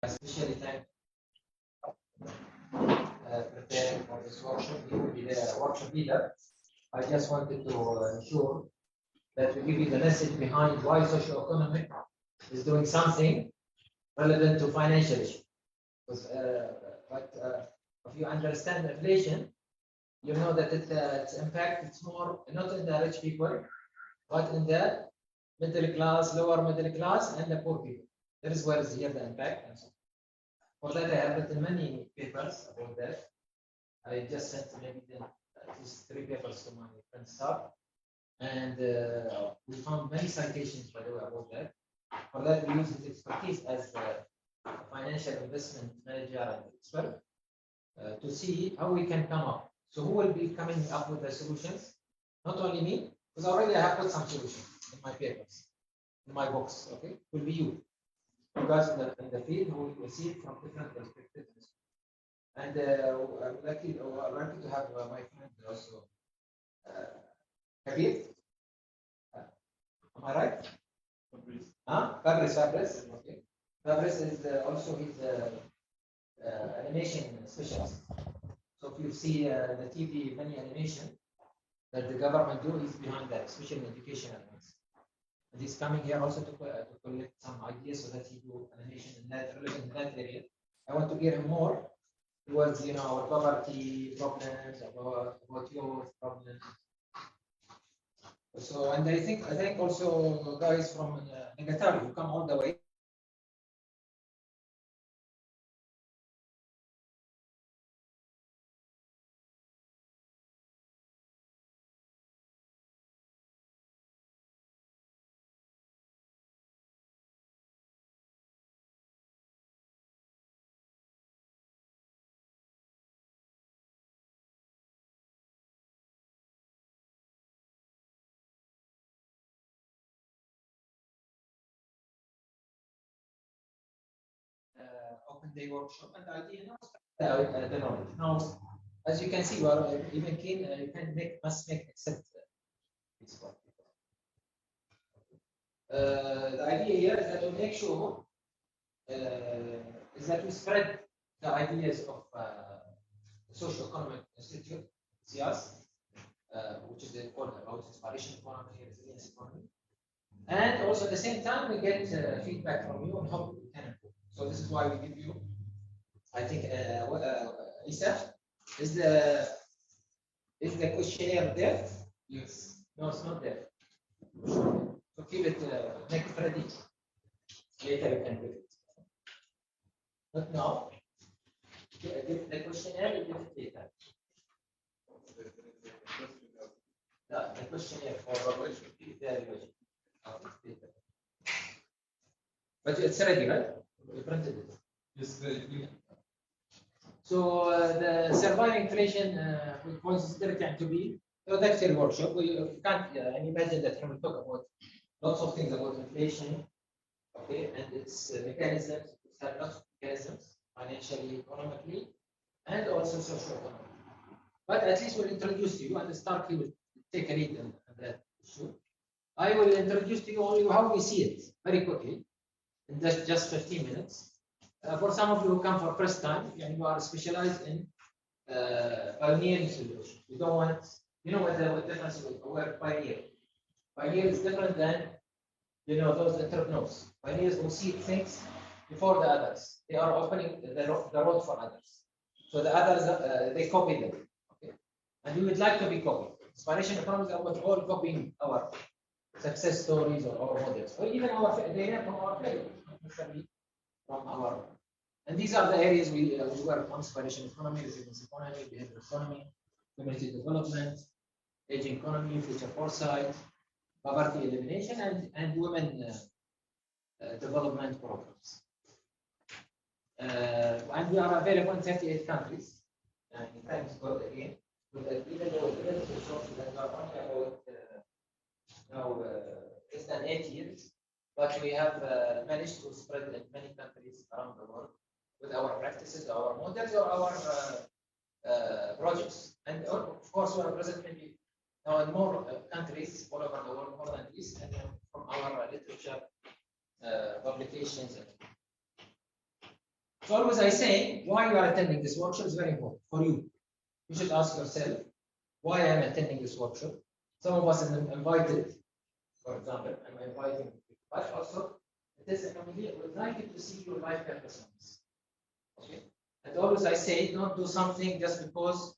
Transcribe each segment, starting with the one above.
especially thank preparing for this workshop. He will be the workshop leader. I just wanted to ensure that we give you the message behind why socioeconomic is doing something relevant to financial issues. But if you understand inflation, you know that its impact it's more not in the rich people, but in the middle class, lower middle class, and the poor people. That is where is here the impact. And so for that, I have written many papers about that. I just sent maybe at least 3 papers to my friend staff, and we found many citations, by the way, about that. For that, we use his expertise as a financial investment manager and expert to see how we can come up. So who will be coming up with the solutions? Not only me, because already I have put some solutions in my papers, in my books. Okay, it will be you guys in the field who will see it from different perspectives. And I'm lucky to have my friend also, Kabir. Am I right? Fabrice. Okay. Fabrice is also his animation specialist. So if you see the TV, many animation that the government do, he's behind that, especially in education elements. And he's coming here also to collect some ideas so that he do animation in that relevant in that area. I want to get him more towards our poverty problems, about youth problems. So, and I think also guys from Negatari who come all the way. Open day workshop, and the idea the knowledge. Now, as you can see, you are even keen, you must make accept this part. The idea here is that we make sure is that we spread the ideas of the Socio-Economic Institute, SIAS, which is called about inspiration economy, resilience economy, and also at the same time we get feedback from you on how we can improve. So this is why we give you, I think, Isa, is the questionnaire there? Yes. No, it's not there. So keep it, make it ready. Later you can do it. Not now. Give the questionnaire, you give it later. No, the questionnaire for evaluation. But it's ready, right? We printed it. Yes, So the surviving inflation with consistency to be introductory workshop. We can't imagine that we will talk about lots of things about inflation, okay, and its mechanisms. It's have lots of mechanisms, financially, economically, and also socio-economically. But at least we'll introduce to you, and Starkey will take a lead on that issue. I will introduce to you only how we see it very quickly in just 15 minutes. For some of you who come for first time, and you are specialized in pioneering solutions. You don't want, what the difference is. We're pioneer. Pioneer is different than, those entrepreneurs. Pioneers will see things before the others. They are opening the road for others. So the others, they copy them. Okay, and we would like to be copied. Inspiration economies are about all copying our success stories or our models, or even our data from our failures, not necessarily from our. And these are the areas we work on: inspiration economy, resilience economy, behavioral economy, community development, aging economy, future foresight, poverty elimination, and women development programs. And we are available in 38 countries. And thanks God again. Even though the resources that are only about less than 8 years, but we have managed to spread in many countries around the world with our practices, our models, or our projects. And of course, we are present maybe now in more countries all over the world, more than this, and from our literature publications. So always I say, why you are attending this workshop is very important for you. You should ask yourself, why I am attending this workshop. Some of us are invited, for example, I'm inviting you, but also it is a would like you to see your life purpose on this. Okay. And always I say, don't do something just because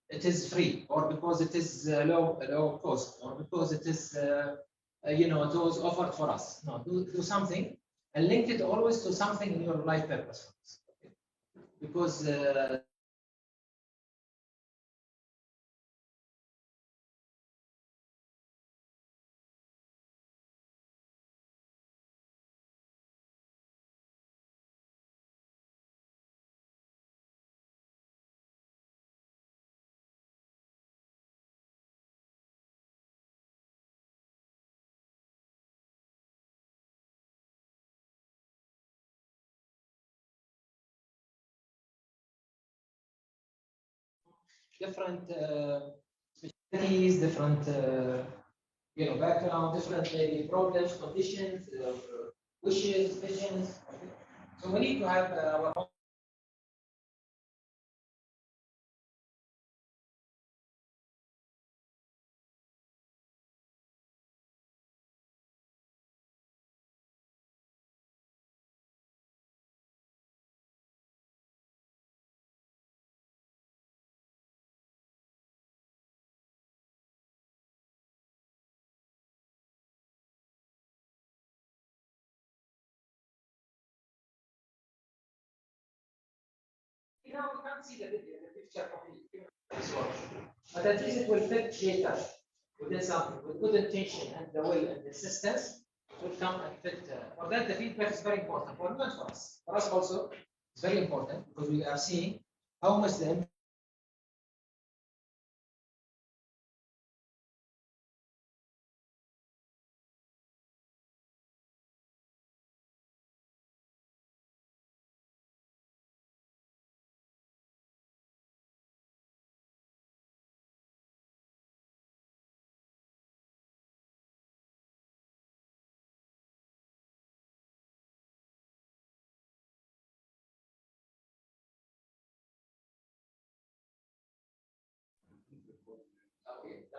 it is free, or because it is low cost, or because it is it was offered for us. No, do something and link it always to something in your life purpose. Okay? Because different specialties, different background, different maybe problems, conditions, wishes, visions. Okay? So we need to have our own. You know, we can't see the picture completely, but at least it will fit later within something with good intention and the will and the assistance. It will come and fit. For that, the feedback is very important for not for us. For us also, it's very important because we are seeing how much the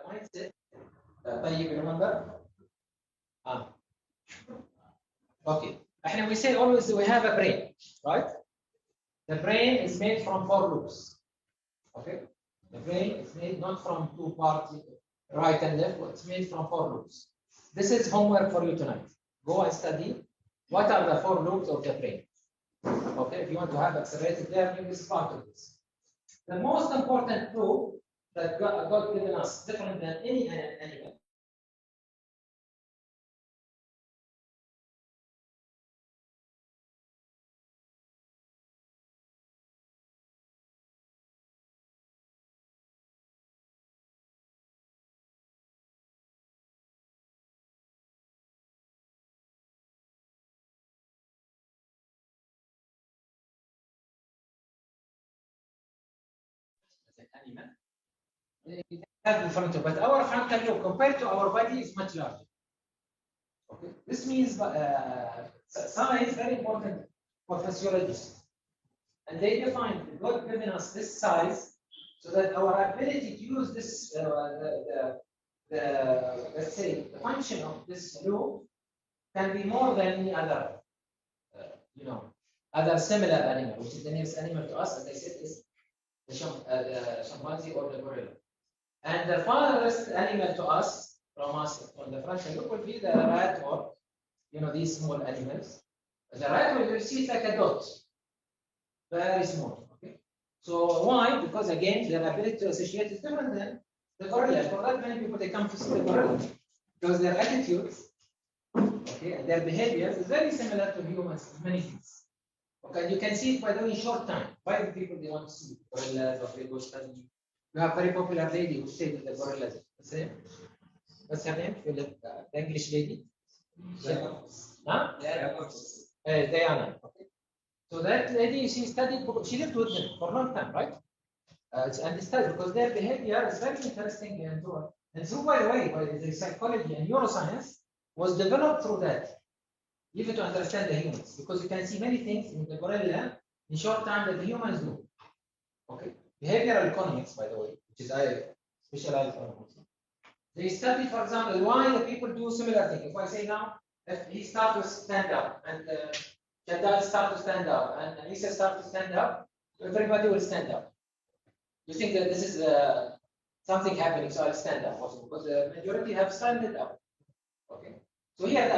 mindset. طيب remember? Okay. And we say always we have a brain, right? The brain is made from 4 loops. Okay. The brain is made not from 2 parts, right and left, but it's made from 4 loops. This is homework for you tonight. Go and study what are the 4 loops of the brain. Okay, if you want to have accelerated learning, this is part of this. The most important loop that God given us, different than any animal. Animal. It have in front of, but our frontal lobe compared to our body is much larger. Okay, this means size is very important for physiologists, and they define God given us this size so that our ability to use this let's say the function of this lobe can be more than any other other similar animal, which is the nearest animal to us, as I said, is the chimpanzee or the gorilla. And the farthest animal to us, from the frontal lobe, will be the rat or these small animals. The rat will see it like a dot, very small. Okay. So why? Because again, their ability to associate is different than the gorilla. For that, many people they come to see the gorilla because their attitudes, okay, and their behavior is very similar to humans in many things. Okay, you can see it by doing short time. Why do people they want to see gorillas or they go study? You have a very popular lady who stayed with the gorillas. What's her name? The English lady? Huh? Diana. Okay. So that lady, she studied, she lived with them for a long time, right? And studied because their behavior is very interesting and so on. And so, by the way, the psychology and neuroscience was developed through that, even to understand the humans, because you can see many things in the gorilla in short time that the humans do. Okay. Behavioral economics, by the way, which is I specialize on. They study, for example, why the people do similar things. If I say now, if he starts to stand up and Shaddad starts to stand up and Isa starts to stand up, everybody will stand up. You think that this is something happening, so I'll stand up also because the majority have standed up. Okay. So here the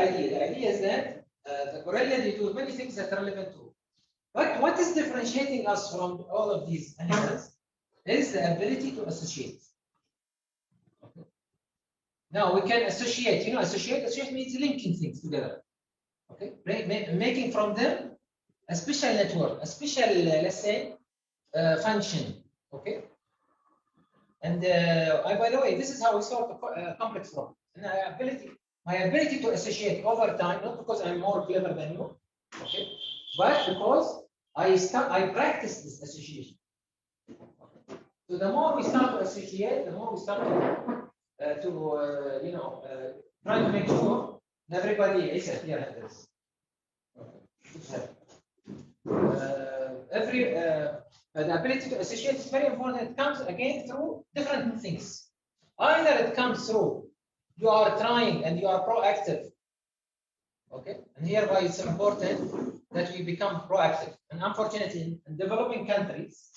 idea is that the gorilla they do many things that are relevant to. But what is differentiating us from all of these animals is the ability to associate. Okay. Now we can associate. You know, associate means linking things together. Okay, making from them a special network, a special, let's say, function. Okay. And by the way, this is how we solve a complex problem. And my ability to associate over time, not because I'm more clever than you, okay, but because I practice this association. Okay. So the more we start to associate, the more we start to try to make sure that everybody is here at this. Okay. The ability to associate is very important. It comes again through different things. Either it comes through you are trying and you are proactive. Okay, and hereby it's important that we become proactive. And unfortunately, in developing countries,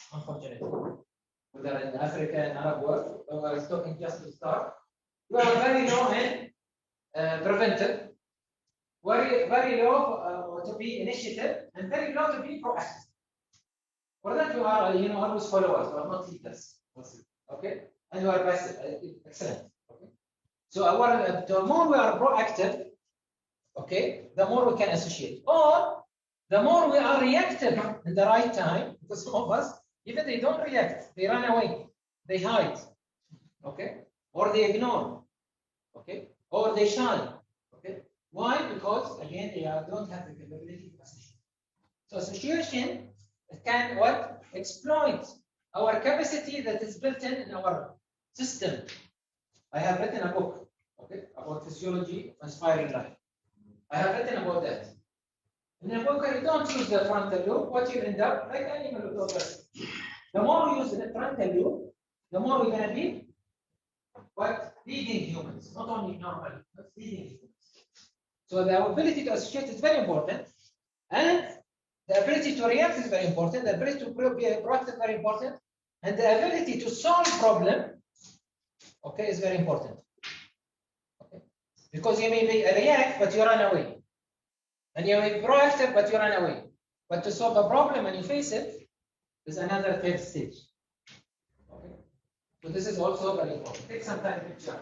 whether in Africa and Arab world, I was talking just to start, we are very low in preventive, very low to be initiative, and very low to be proactive. For that, you are always followers, you are not leaders. Okay, and you are passive. Excellent. Okay, so the more we are proactive, okay, the more we can associate, or the more we are reactive in the right time, because some of us, even they don't react, they run away, they hide, okay, or they ignore, okay, or they shine, okay. Why? Because again, they don't have the capability to associate. So association can what? Exploit our capacity that is built in our system. I have written a book, okay, about physiology of inspiring life. I have written about that. In a book, you don't use the frontal lobe, what you end up like animal lobe. The more we use the frontal lobe, the more we're going to be what? Leading humans, not only normal, but leading humans. So the ability to associate is very important, and the ability to react is very important. The ability to be proactive is very important, and the ability to solve problem, okay, is very important. Okay, because you may react, but you run away, and you may be proactive, but you run away. But to solve a problem and you face it is another third stage. Okay, so this is also very important. Take some time to picture.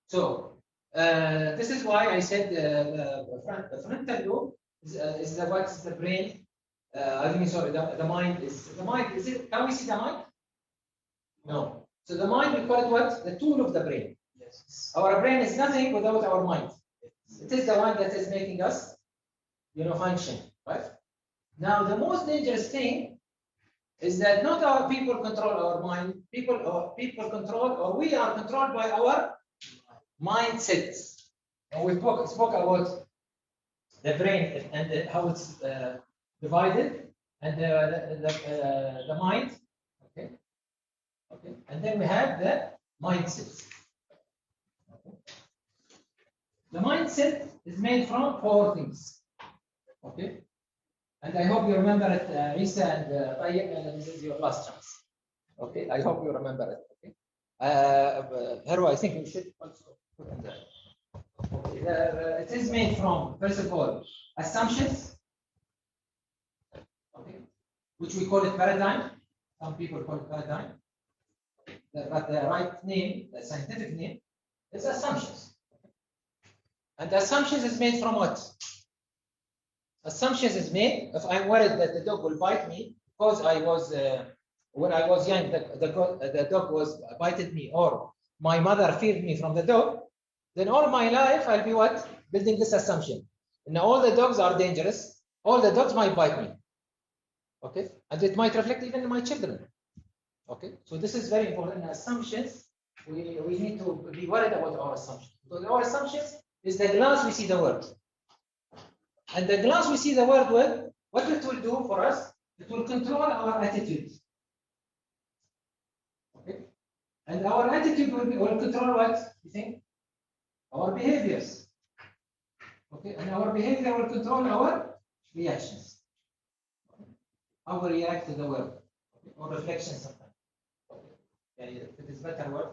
So this is why I said the frontal lobe is what's the brain. I mean, sorry, the mind is the mind. Is it? Can we see the mind? No. So the mind, we call it what? The tool of the brain. Yes. Our brain is nothing without our mind. It is the one that is making us, function. Right. Now, the most dangerous thing is that not our people control our mind. People control, or we are controlled by our mindsets. And we spoke about the brain and how it's divided, and the mind. Okay. Okay. And then we have the mindset. Okay. The mindset is made from 4 things. Okay. And I hope you remember it, Isa and Tayyip, and this is your last chance. Okay. I hope you remember it. Okay. Herwa, I think we should also put in there. Okay. It is made from, first of all, assumptions, okay, which we call it paradigm. Some people call it paradigm. But the right name, the scientific name, is assumptions. And the assumptions is made from what? Assumptions is made if I'm worried that the dog will bite me because I was when I was young, the dog was bited me, or my mother feared me from the dog. Then all my life I'll be what? Building this assumption. And all the dogs are dangerous. All the dogs might bite me. Okay, and it might reflect even in my children. Okay, so this is very important. Assumptions, we need to be worried about our assumptions. Because our assumptions is the glass we see the world. And the glass we see the world with, what it will do for us, it will control our attitude. Okay? And our attitude will control what? You think? Our behaviors. Okay, and our behavior will control our reactions. How we react to the world, okay? Or reflection sometimes. Okay. It is better word,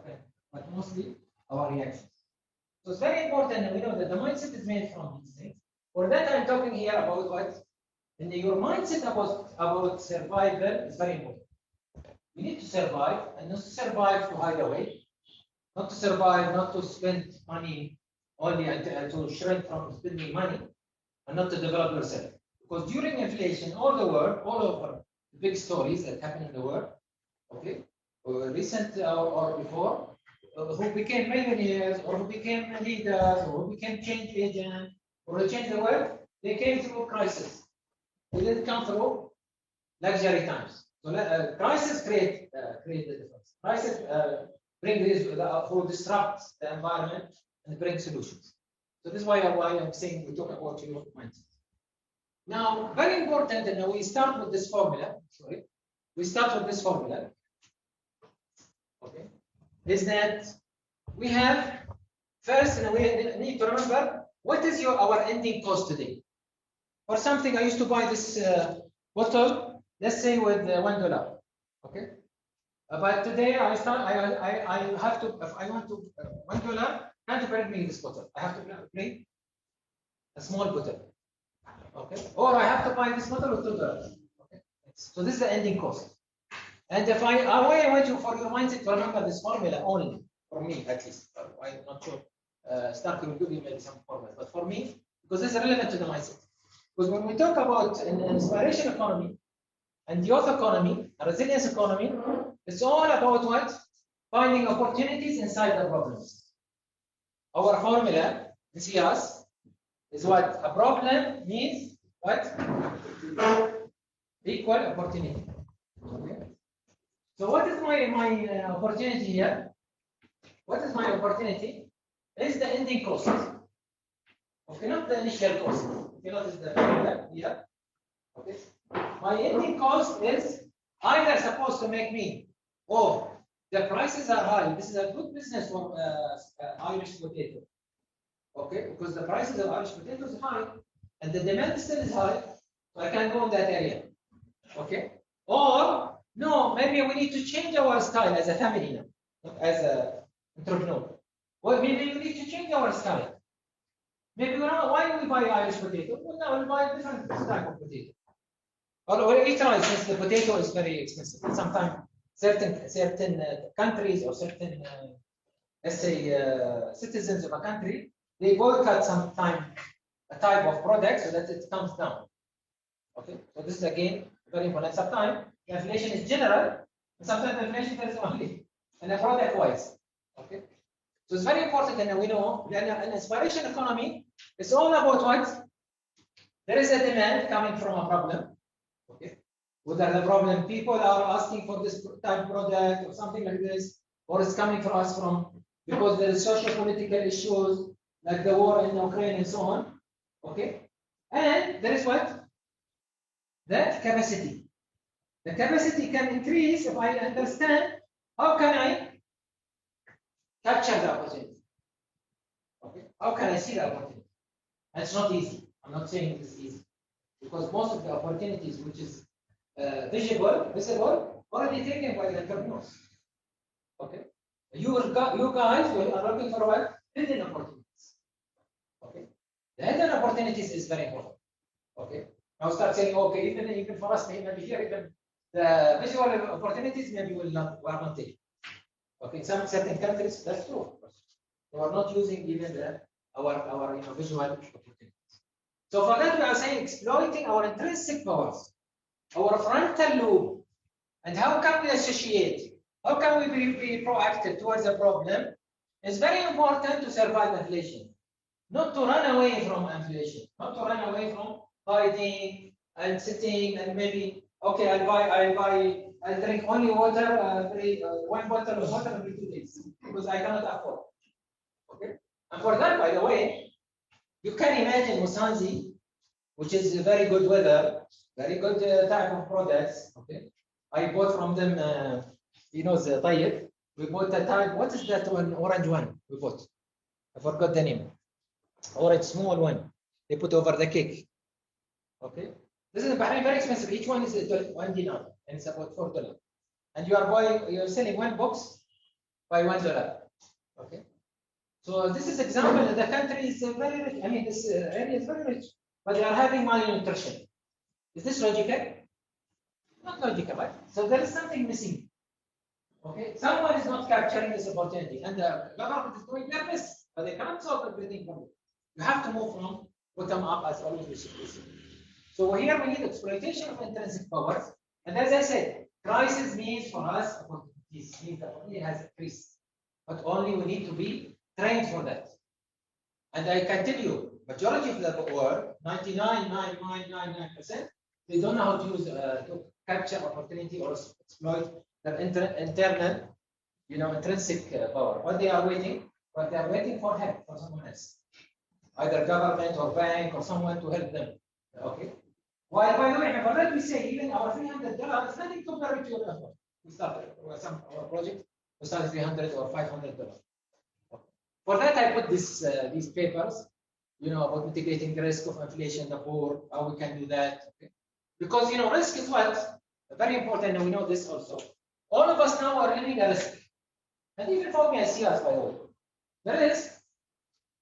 but mostly our reactions. So it's very important that we know that the mindset is made from these things. For that, I'm talking here about what? And your mindset about survival is very important. You need to survive, and not to survive to hide away, not to survive, not to spend money only to shrink from spending money, and not to develop yourself. Because during inflation, all over the big stories that happen in the world, okay, recent or before, who became millionaires or who became leaders or who became change agents or who changed the world, they came through crisis. They didn't come through luxury times. So crisis create the difference. Crisis bring this who disrupts the environment and bring solutions. So this is why I'm saying we talk about your mindset. Now, very important, and we start with this formula. Sorry, we start with this formula. Okay, is that we have first, and we need to remember what is our ending cost today. For something, I used to buy this bottle, let's say with $1. Okay, but today I have to, if I want to $1, can't bring me this bottle. I have to bring a small bottle. Okay, or I have to buy this bottle with $2. Okay, so this is the ending cost. And if I want you for your mindset to remember this formula only, for me at least. I'm not sure. Starting with you maybe some formula, but for me, because this is relevant to the mindset. Because when we talk about an inspiration economy and youth economy, a resilience economy, it's all about what? Finding opportunities inside the problems. Our formula in SIAS is what? A problem needs what? Equal opportunity. Okay. So what is my opportunity here? What is my opportunity? Is the ending cost. Okay, not the initial cost. Okay, notice the formula here. Okay. My ending cost is either supposed to make me, oh, the prices are high. This is a good business for Irish potato. Okay, because the prices of Irish potatoes is high and the demand still is high, so I can go in that area. Okay, or no, maybe we need to change our style as a family now, not as an entrepreneur. Well, maybe we need to change our style. Maybe we don't know why we buy Irish potato. Well, now we buy different type of potato. Or we try, since the potato is very expensive. And sometimes certain countries or certain let's say citizens of a country, they boycott sometimes a type of product so that it comes down. Okay, so this is again very important. Sometimes inflation is general, and sometimes inflation is only in a product wise. Okay, so it's very important, and we know that an inspiration economy is all about what? There is a demand coming from a problem. Okay, whether the problem people are asking for this type of product or something like this, or it's coming from us because there is social political issues like the war in Ukraine and so on. Okay, and there is what? The capacity. The capacity can increase if I understand how can I capture the opportunity. Okay, how can I see the opportunity? And it's not easy. I'm not saying it's easy because most of the opportunities which is visible, already taken by the entrepreneurs. Okay, you guys are looking for what? Hidden opportunities. Okay, the hidden opportunities is very important. Okay, now start saying, okay, even for us, maybe here, even the visual opportunities maybe we are not taking. Okay, in some certain countries, that's true. Of course, we are not using even our visual opportunities. So for that, we are saying exploiting our intrinsic powers, our frontal lobe, and how can we associate? How can we be proactive towards a problem? It's very important to survive inflation, not to run away from inflation, not to run away from fighting and sitting and maybe okay, I'll drink only water, one bottle of water every 2 days because I cannot afford. Okay, and for that, by the way, you can imagine Musanzi which is very good weather, very good type of products. Okay, I bought from them. You know the Tayyib. We bought a type. What is that one? Orange one we bought. I forgot the name. Orange small one. They put over the cake. Okay. This is in Bahrain very expensive. Each one is $1 and it's about $4. And you're selling one box by $1. Okay. So this is example that the country is very rich. I mean, this area is very rich, but they are having malnutrition. Is this logical? Not logical, right? So there is something missing. Okay, someone is not capturing this opportunity, and the government is doing their best, but they cannot solve everything from it. You have to move from bottom up as always we should. So here we need exploitation of intrinsic powers, and as I said, crisis means for us opportunities means that opportunity has increased, but only we need to be trained for that. And I can tell you, majority of the world, 99.9999%, they don't know how to use to capture opportunity or exploit their internal, intrinsic power. What they are waiting for help from someone else, either government or bank or someone to help them. Okay. While by the way, for that we say even our $300 is nothing compared to your effort. We started our project. We started $300 or $500. Okay. For that, I put these papers, about mitigating the risk of inflation, the poor, how we can do that. Okay. Because risk is what very important, and we know this also. All of us now are living a risk, and even for me as SIAS, by the way, the risk,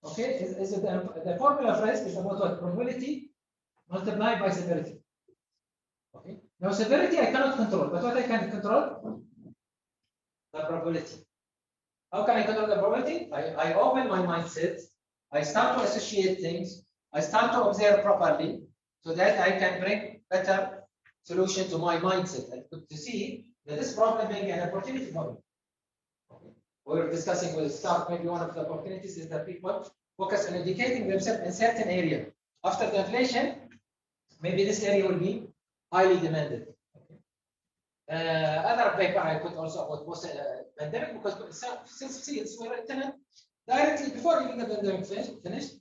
okay, is the formula of risk is about what? Probability multiplied by severity. Okay. Now severity I cannot control, but what I can control? The probability. How can I control the probability? I open my mindset. I start to associate things. I start to observe properly, so that I can bring better solution to my mindset and to see that this problem may be an opportunity for me. Okay. We're discussing with staff. Maybe one of the opportunities is that people focus on educating themselves in certain area. After the inflation, maybe this area will be highly demanded. Okay. Other paper I put also about post-pandemic, because since we were attended directly before even the pandemic finished,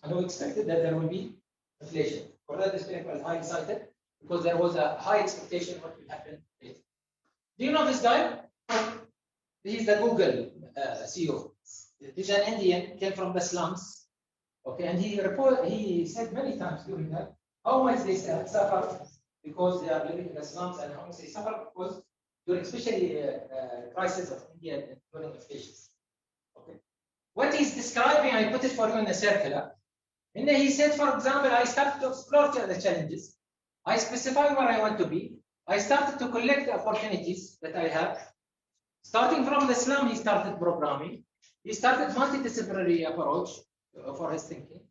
and we expected that there will be inflation. For that, this paper is highly cited because there was a high expectation of what will happen later. Do you know this guy? He is the Google CEO. He's an Indian, came from the slums. Okay, and he said many times during that how much they suffer because they are living in the slums, and how much they suffer because during especially crisis of India and during inflation. Okay, what he's describing, I put it for you in a circular. And he said, for example, I started to explore the challenges. I specify where I want to be. I started to collect the opportunities that I have. Starting from the slum, he started programming. He started multidisciplinary approach for his thinking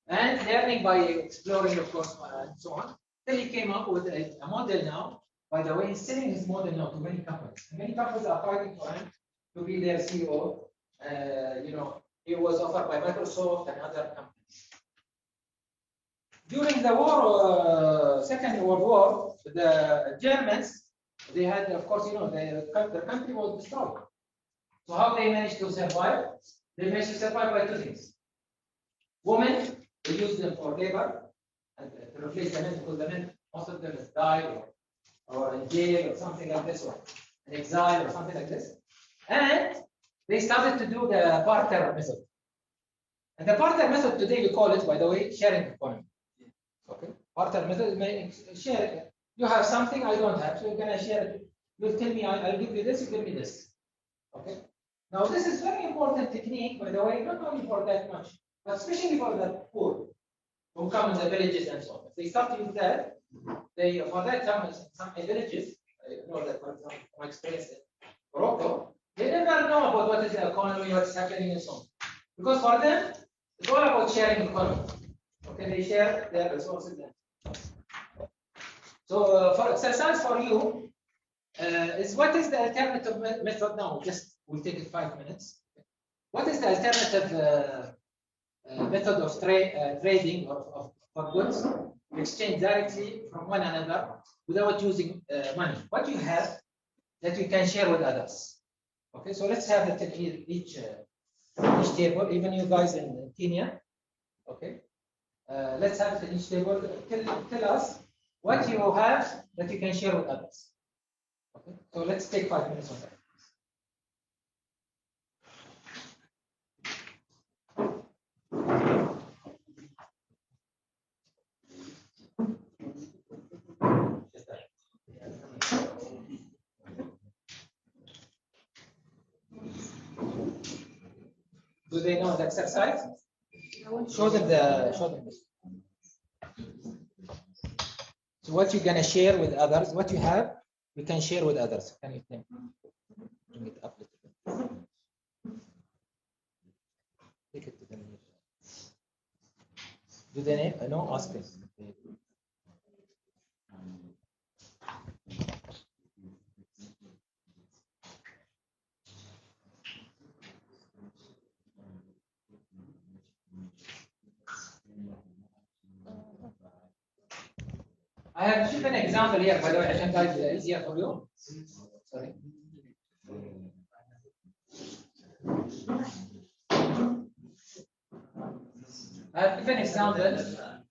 and learning by exploring, of course, and so on. Then he came up with a model now. By the way, he's selling his model now to many companies. And many companies are fighting for him to be their CEO. He was offered by Microsoft and other companies. During the war, Second World War, the Germans, they had, of course, their country was destroyed. So how they managed to survive? They managed to survive by two things. Women, they used them for labor and to replace the men, because the men, most of them has died or in jail or something like this, or in exile or something like this. And they started to do the barter method. And the barter method today, we call it, by the way, sharing economy. Okay, barter method means share. You have something I don't have, so you're gonna share it. You tell me I'll give you this, you give me this. Okay. Now this is very important technique, by the way, not only for that much, but especially for the poor who come in the villages and so on. If they start to use that, they for that some villages, I know that for example, from experience in Morocco, they never know about what is the economy, what's happening and so on. Because for them, it's all about sharing economy. Okay, they share their resources. So for exercise for you is what is the alternative method now? Just we'll take it 5 minutes. What is the alternative method of trading for goods? Exchange directly from one another without using money. What you have that you can share with others. Okay, so let's have it each table, even you guys in Kenya. Okay. let's have it in each table. Tell us what you have that you can share with others. Okay, so let's take 5 minutes on that. Do they know the exercise? Show them this. So what you're gonna share with others, what you have, you can share with others. Can you think? Bring it up a little bit. Take it to them. Do they know? Ask them. I have given an example here, by the way, I can guide it easier for you. Sorry. I have given an example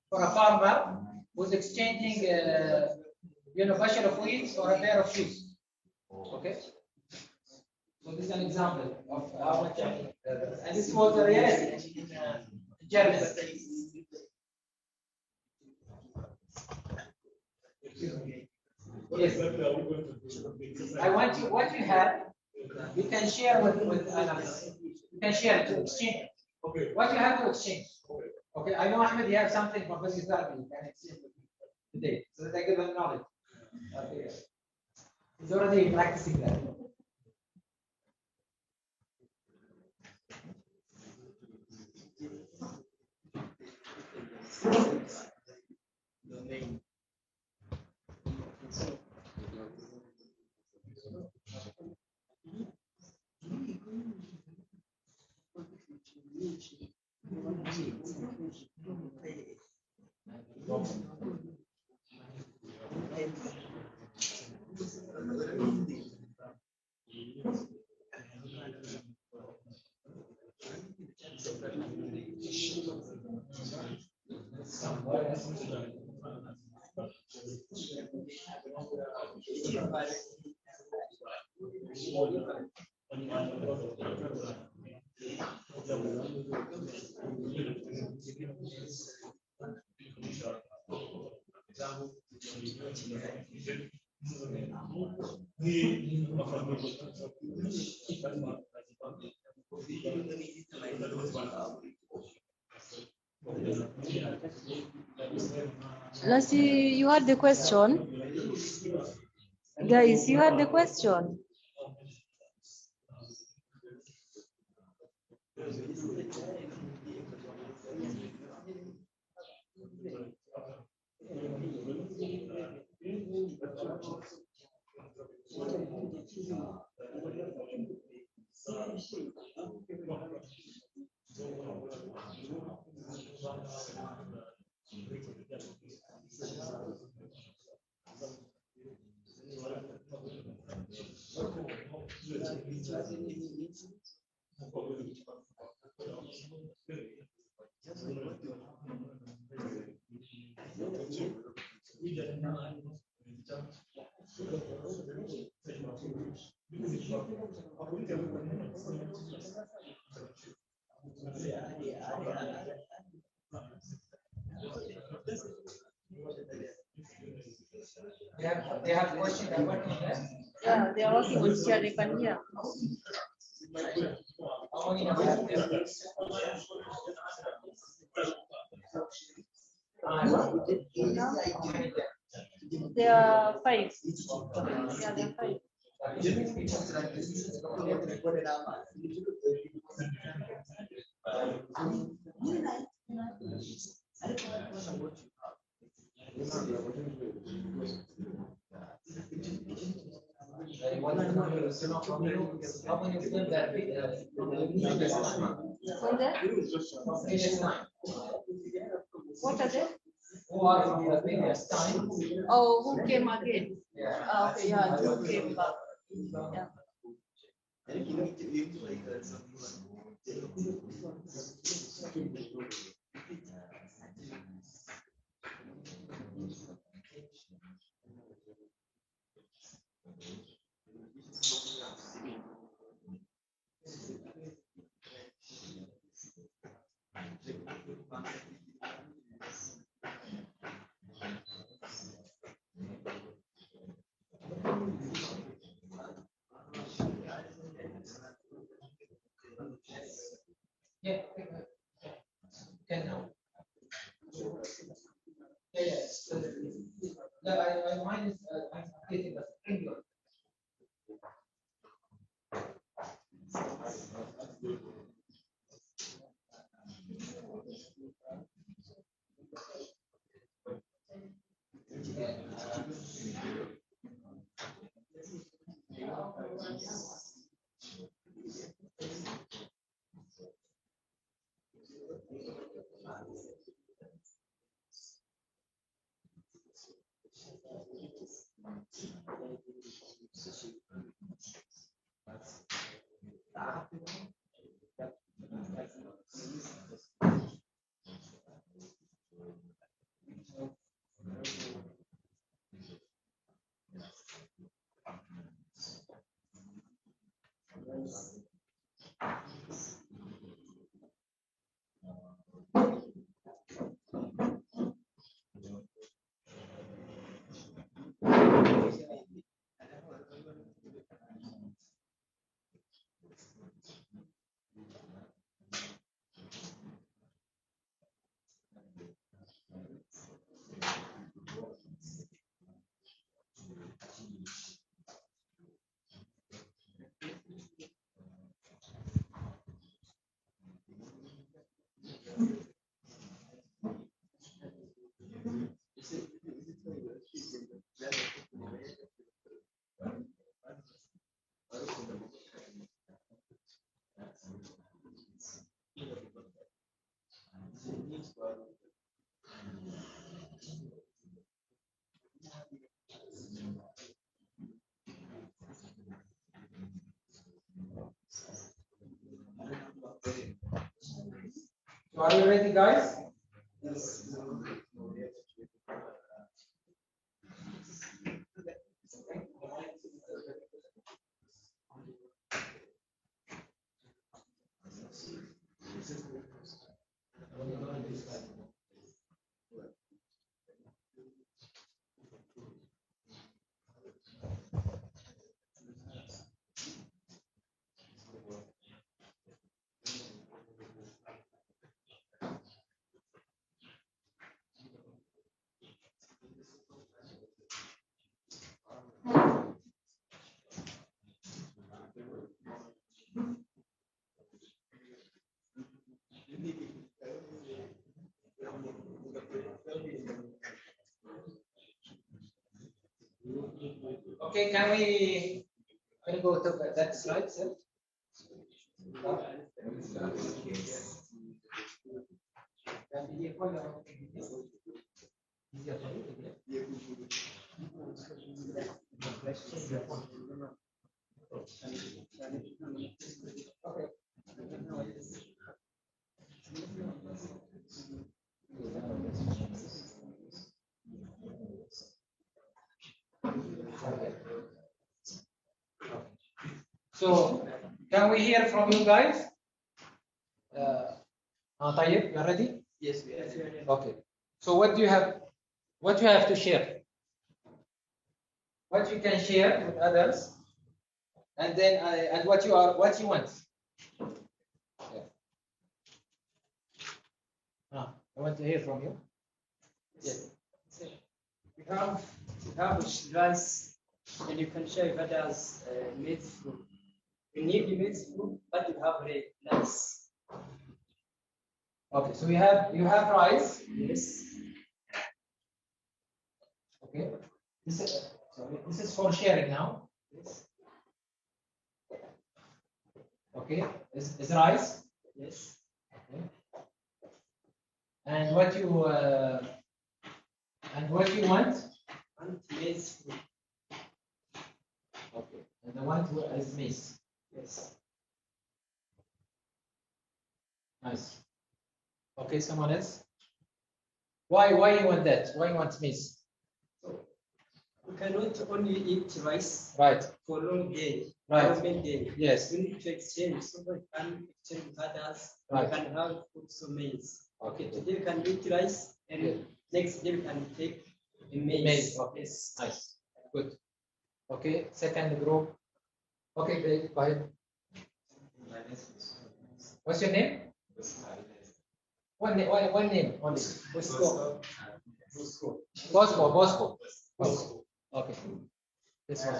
for a farmer who's exchanging a bushel of wheat for a pair of shoes. Okay. So this is an example of how much, and this was a reality in Germany. Yes. I want you, what you have, you can share with others. You can share to exchange. Okay. What you have to exchange. Okay. I know Ahmed, you have something for physical therapy. You can exchange with me today. So that I give them knowledge. Okay. He's already practicing that. Lassie, you had the question? Guys, you had the question? They have questions. They're working on that. Yeah, they are working on share. They can hear. How many numbers have there? There are 5. Yeah, there are 5. How many of them that From there? What are they? who are from the previous time? Oh, who came again? Yeah. Okay, yeah, who came back. Yeah. Yes. No, mine is I'm updating the singular. So are you ready, guys? Okay, can we go to that slide, sir? So, can we hear from you guys? Tayyip, you are ready? Yes, we are. Okay. So, what do you have? What you have to share? What you can share with others, and then and what you want. Yeah. I want to hear from you. Yes. We have rice, and you can share with others maize fruit. You need maize fruit, but you have rice. Okay, so you have rice. Yes. Okay. This is for sharing now. Yes. Okay. Is rice. Yes. Okay. And what you want? And maize fruit. Okay. And the one is maize. Yes. Nice. Okay, someone else? Why you want that? Why you want maize? So you cannot only eat rice Right. for long day. Right. Day. Yes. You need to exchange. So you can exchange with others. Right. You can have also maize. Okay. Today you can eat rice, and Yeah. next day you can take a maize. Maize. Okay. Yes. Nice. Good. Okay. Second group. Okay, great. Go ahead. What's your name? One name only. Bosco. Bosco. Okay. This was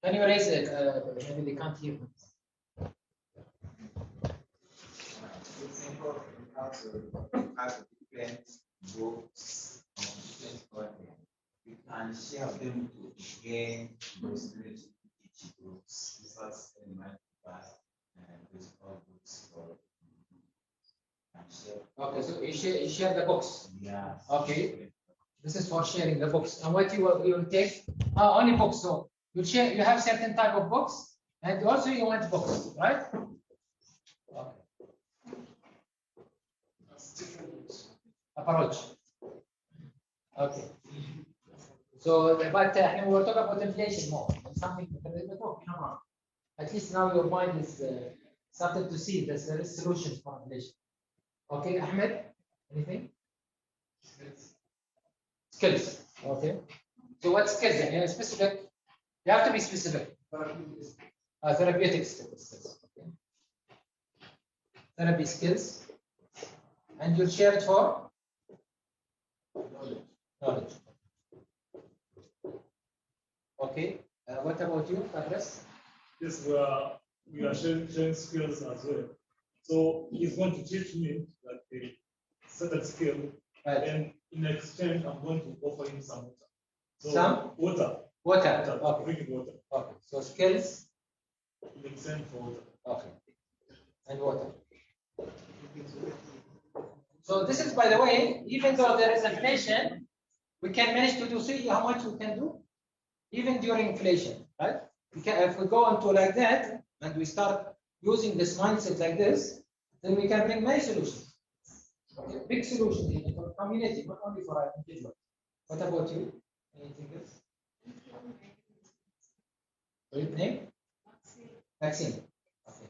Can you raise it? Maybe they can't hear. We can share them to gain those related each groups. This was in my class and this all books for Okay, so you share the books. yeah. Okay. This is for sharing the books. And what you will take? Only books. So you share. You have certain type of books, and also you want books, right? Okay. Approach. Okay. So, but we will talk about inflation more. Something at least now your mind is started to see that there is solutions for inflation. Okay, Ahmed, anything? Skills. Okay. So what skills? Specific. You have to be specific. Therapeutic skills. Okay. Therapy skills. And you'll share it for knowledge. Okay. What about you, Fabres? Yes, we are sharing skills as well. So he's going to teach me like a certain skill, Right. and in exchange, I'm going to offer him some water. So Some? water. Water. Okay. Drinking water. Okay. So skills. In exchange for water. Okay. And water. So this is, by the way, even though there is inflation, we can manage to do, see how much we can do, even during inflation, right? If we go on to like that, and we start using this mindset like this, then we can bring many solutions. Okay. Big solutions even for community, not only for our individual. What about you? Anything else? What is your name? Vaccine. Okay.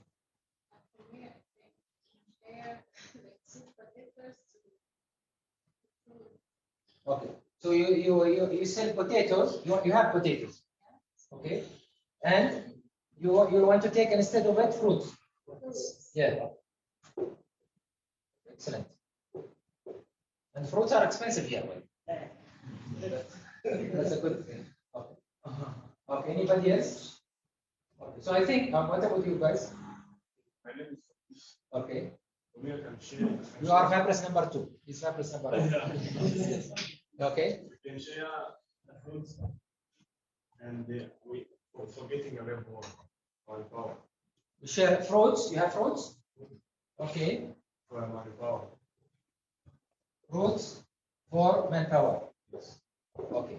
Okay. So you sell potatoes. You have potatoes. Okay. And you want to take instead of it fruits. Yeah. Excellent. And fruits are expensive here. That's a good thing. Okay. Okay. Anybody else? Okay. So I think what about you guys? My name is Okay. you You are Fabris number 2. He's Fabris number 1. Okay. We can share the fruits and we forgetting a level on power. You share fruits. You have fruits. Okay. For manpower. Fruits for manpower. Okay.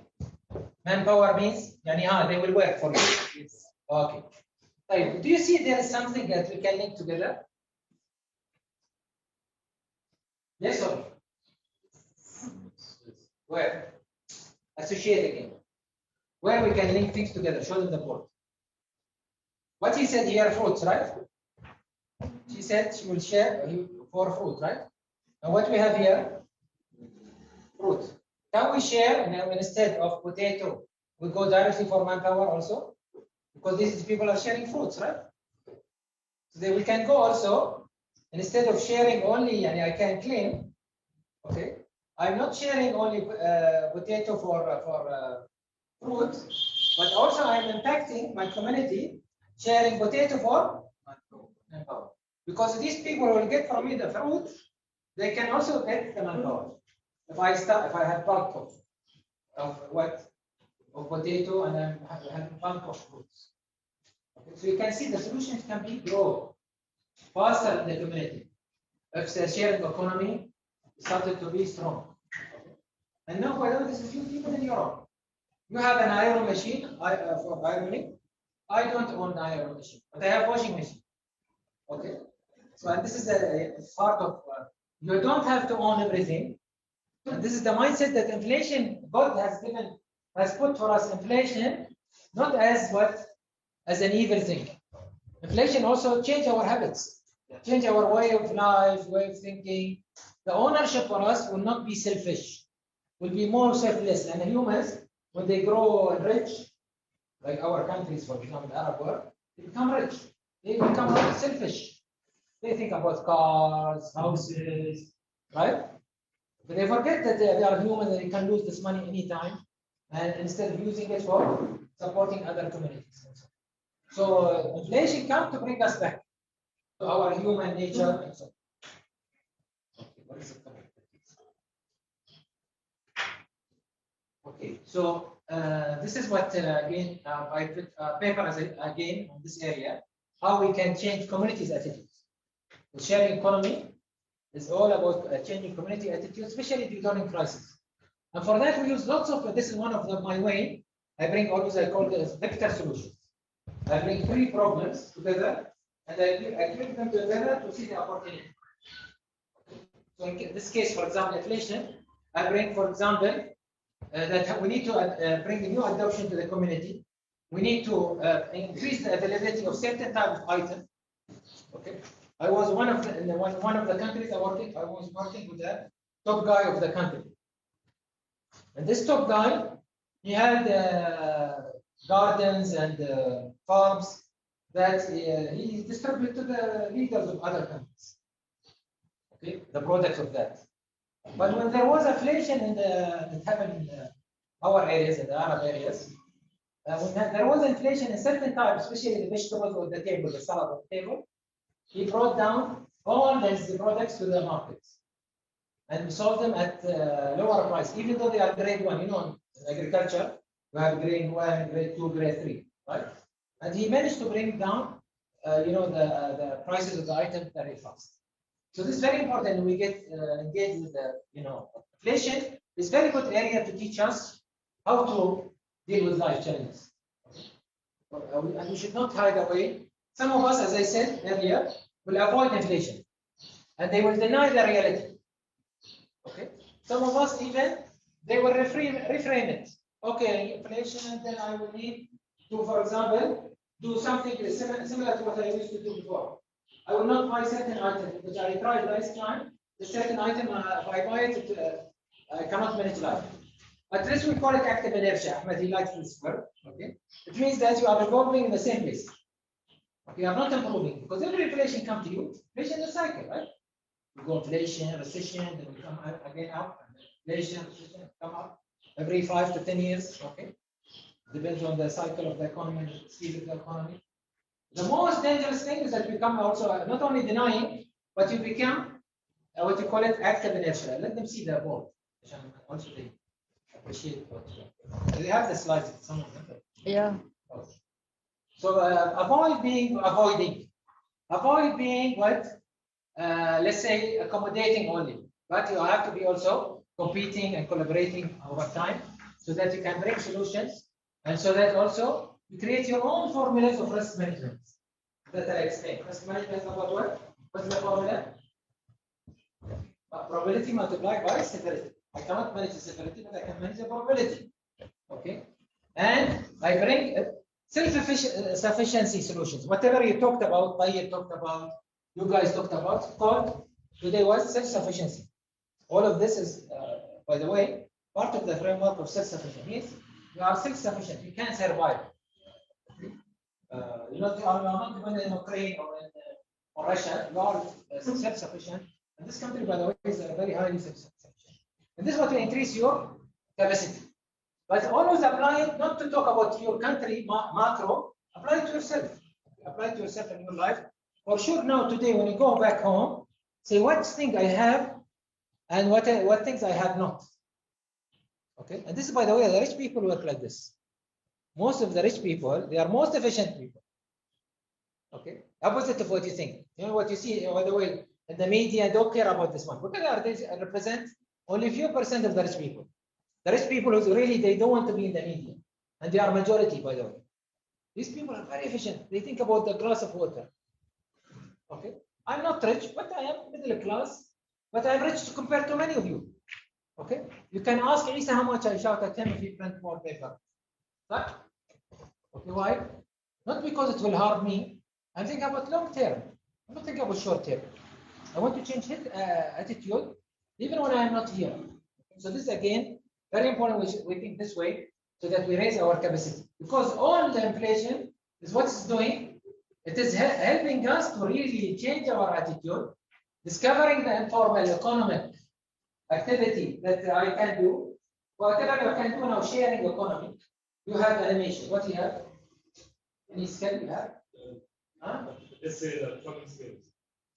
Manpower means they will work for you. Okay. Right. Do you see there is something that we can link together? Yes or no? Where? Associate again. Where we can link things together. Show them the board. What he said here, fruits, right? She said she will share for fruit, right? And what we have here? Fruit. Can we share, and instead of potato, we go directly for manpower also? Because these people are sharing fruits, right? So then we can go also, instead of sharing only, I can claim, okay, I'm not sharing only potato for fruit, but also I'm impacting my community, sharing potato for manpower. Because these people will get from me the fruit, they can also get the manpower. If I have bulk of potato and I have bulk of fruits. Okay. So you can see the solutions can be grow faster in the community. If the sharing economy started to be strong. Okay. And now, by the way, this is few people in Europe. You have an iron machine for ironing. I don't own an iron machine, but I have washing machine. Okay. So and this is a part of you don't have to own everything. And this is the mindset that inflation, God has put for us inflation, not as as an evil thing. Inflation also change our habits, change our way of life, way of thinking. The ownership for us will not be selfish, will be more selfless. And humans, when they grow rich, like our countries, for example, the Arab world, they become rich. They become selfish. They think about cars, houses, right? But they forget that they are human and they can lose this money anytime, and instead of using it for supporting other communities. So inflation comes to bring us back to our human nature. And so, okay, what is it? Okay, so this is what again I put paper as again on this area, how we can change communities' attitudes. The sharing economy is all about changing community attitudes, especially during crisis. And for that, we use lots of. This is one of my way. I bring always I call this vector solutions. I bring 3 problems together, and I click them together to see the opportunity. So in this case, for example, inflation, I bring, for example, that we need to bring a new adoption to the community. We need to increase the availability of certain type of item. Okay, I was one of the in one of the countries I was working with the top guy of the country, and this top guy, he had gardens and farms that he distributed to the leaders of other countries. Okay, the products of that. But when there was inflation in that happened in our areas, in the Arab areas, when there was inflation in certain types, especially the vegetables on the table, the salad on the table, he brought down all these products to the markets. And we sold them at lower price, even though they are grade 1. You know, in agriculture, we have grade 1, grade 2, grade 3, right? And he managed to bring down, the prices of the items very fast. So this is very important. We get engaged with the, inflation is very good area to teach us how to deal with life challenges. And we should not hide away. Some of us, as I said earlier, will avoid inflation, and they will deny the reality. Okay. Some of us even they will reframe it. Okay, inflation, and then I will need to, for example, do something similar to what I used to do before. I will not buy certain items which I tried last time. The certain item, if I buy it, I cannot manage life. But this we call it active inertia. Ahmed, he likes this word. Okay, it means that you are revolving in the same place. Okay, you are not improving because every inflation comes to you. Inflation is a cycle, right? We go inflation, recession, then we come again up. Inflation, recession, come up every 5 to 10 years. Okay, depends on the cycle of the economy, the speed of the economy. The most dangerous thing is that you become also not only denying, but you become what you call it active inertia. Let them see the board. Also, they appreciate what they have the slides. Some of them. Yeah. Okay. So avoid being what? Let's say accommodating only, but you have to be also competing and collaborating over time, so that you can bring solutions, and so that also you create your own formulas of risk management that I explained. Risk management about what? What's the formula? Probability multiplied by severity. I cannot manage the severity, but I can manage the probability. Okay, and I bring self-sufficiency solutions. Whatever you talked about, Tayyip talked about, you guys talked about, called today was self-sufficiency. All of this is, by the way, part of the framework of self-sufficiency. Means you are self-sufficient. You can survive. You are not dependent on Ukraine or Russia. You are self-sufficient. And this country, by the way, is very highly self-sufficient. And this is what will increase your capacity. But always apply it, not to talk about your country macro, apply it to yourself. Apply it to yourself in your life. For sure now today, when you go back home, say what thing I have and what things I have not. Okay, and this is, by the way, the rich people work like this. Most of the rich people, they are most efficient people. Okay, opposite of what you think. You know what you see, by the way, in the media don't care about this one. Because they represent only a few percent of the rich people. The rich people who really they don't want to be in the media, and they are majority, by the way. These people are very efficient. They think about the glass of water. Okay, I'm not rich, but I am middle class. But I'm rich compared to many of you. Okay, you can ask Isa how much I shout at him if he print more paper. Right? Okay, why? Not because it will harm me. I'm thinking about long term. I'm not thinking about short term. I want to change his attitude even when I am not here. So this again, very important. We think this way so that we raise our capacity. Because all the inflation is what it's doing. It is helping us to really change our attitude, discovering the informal economic activity that I can do. Whatever you can do now, sharing economy. You have animation. What do you have? Any skill you have? Huh? Let's say talking skills.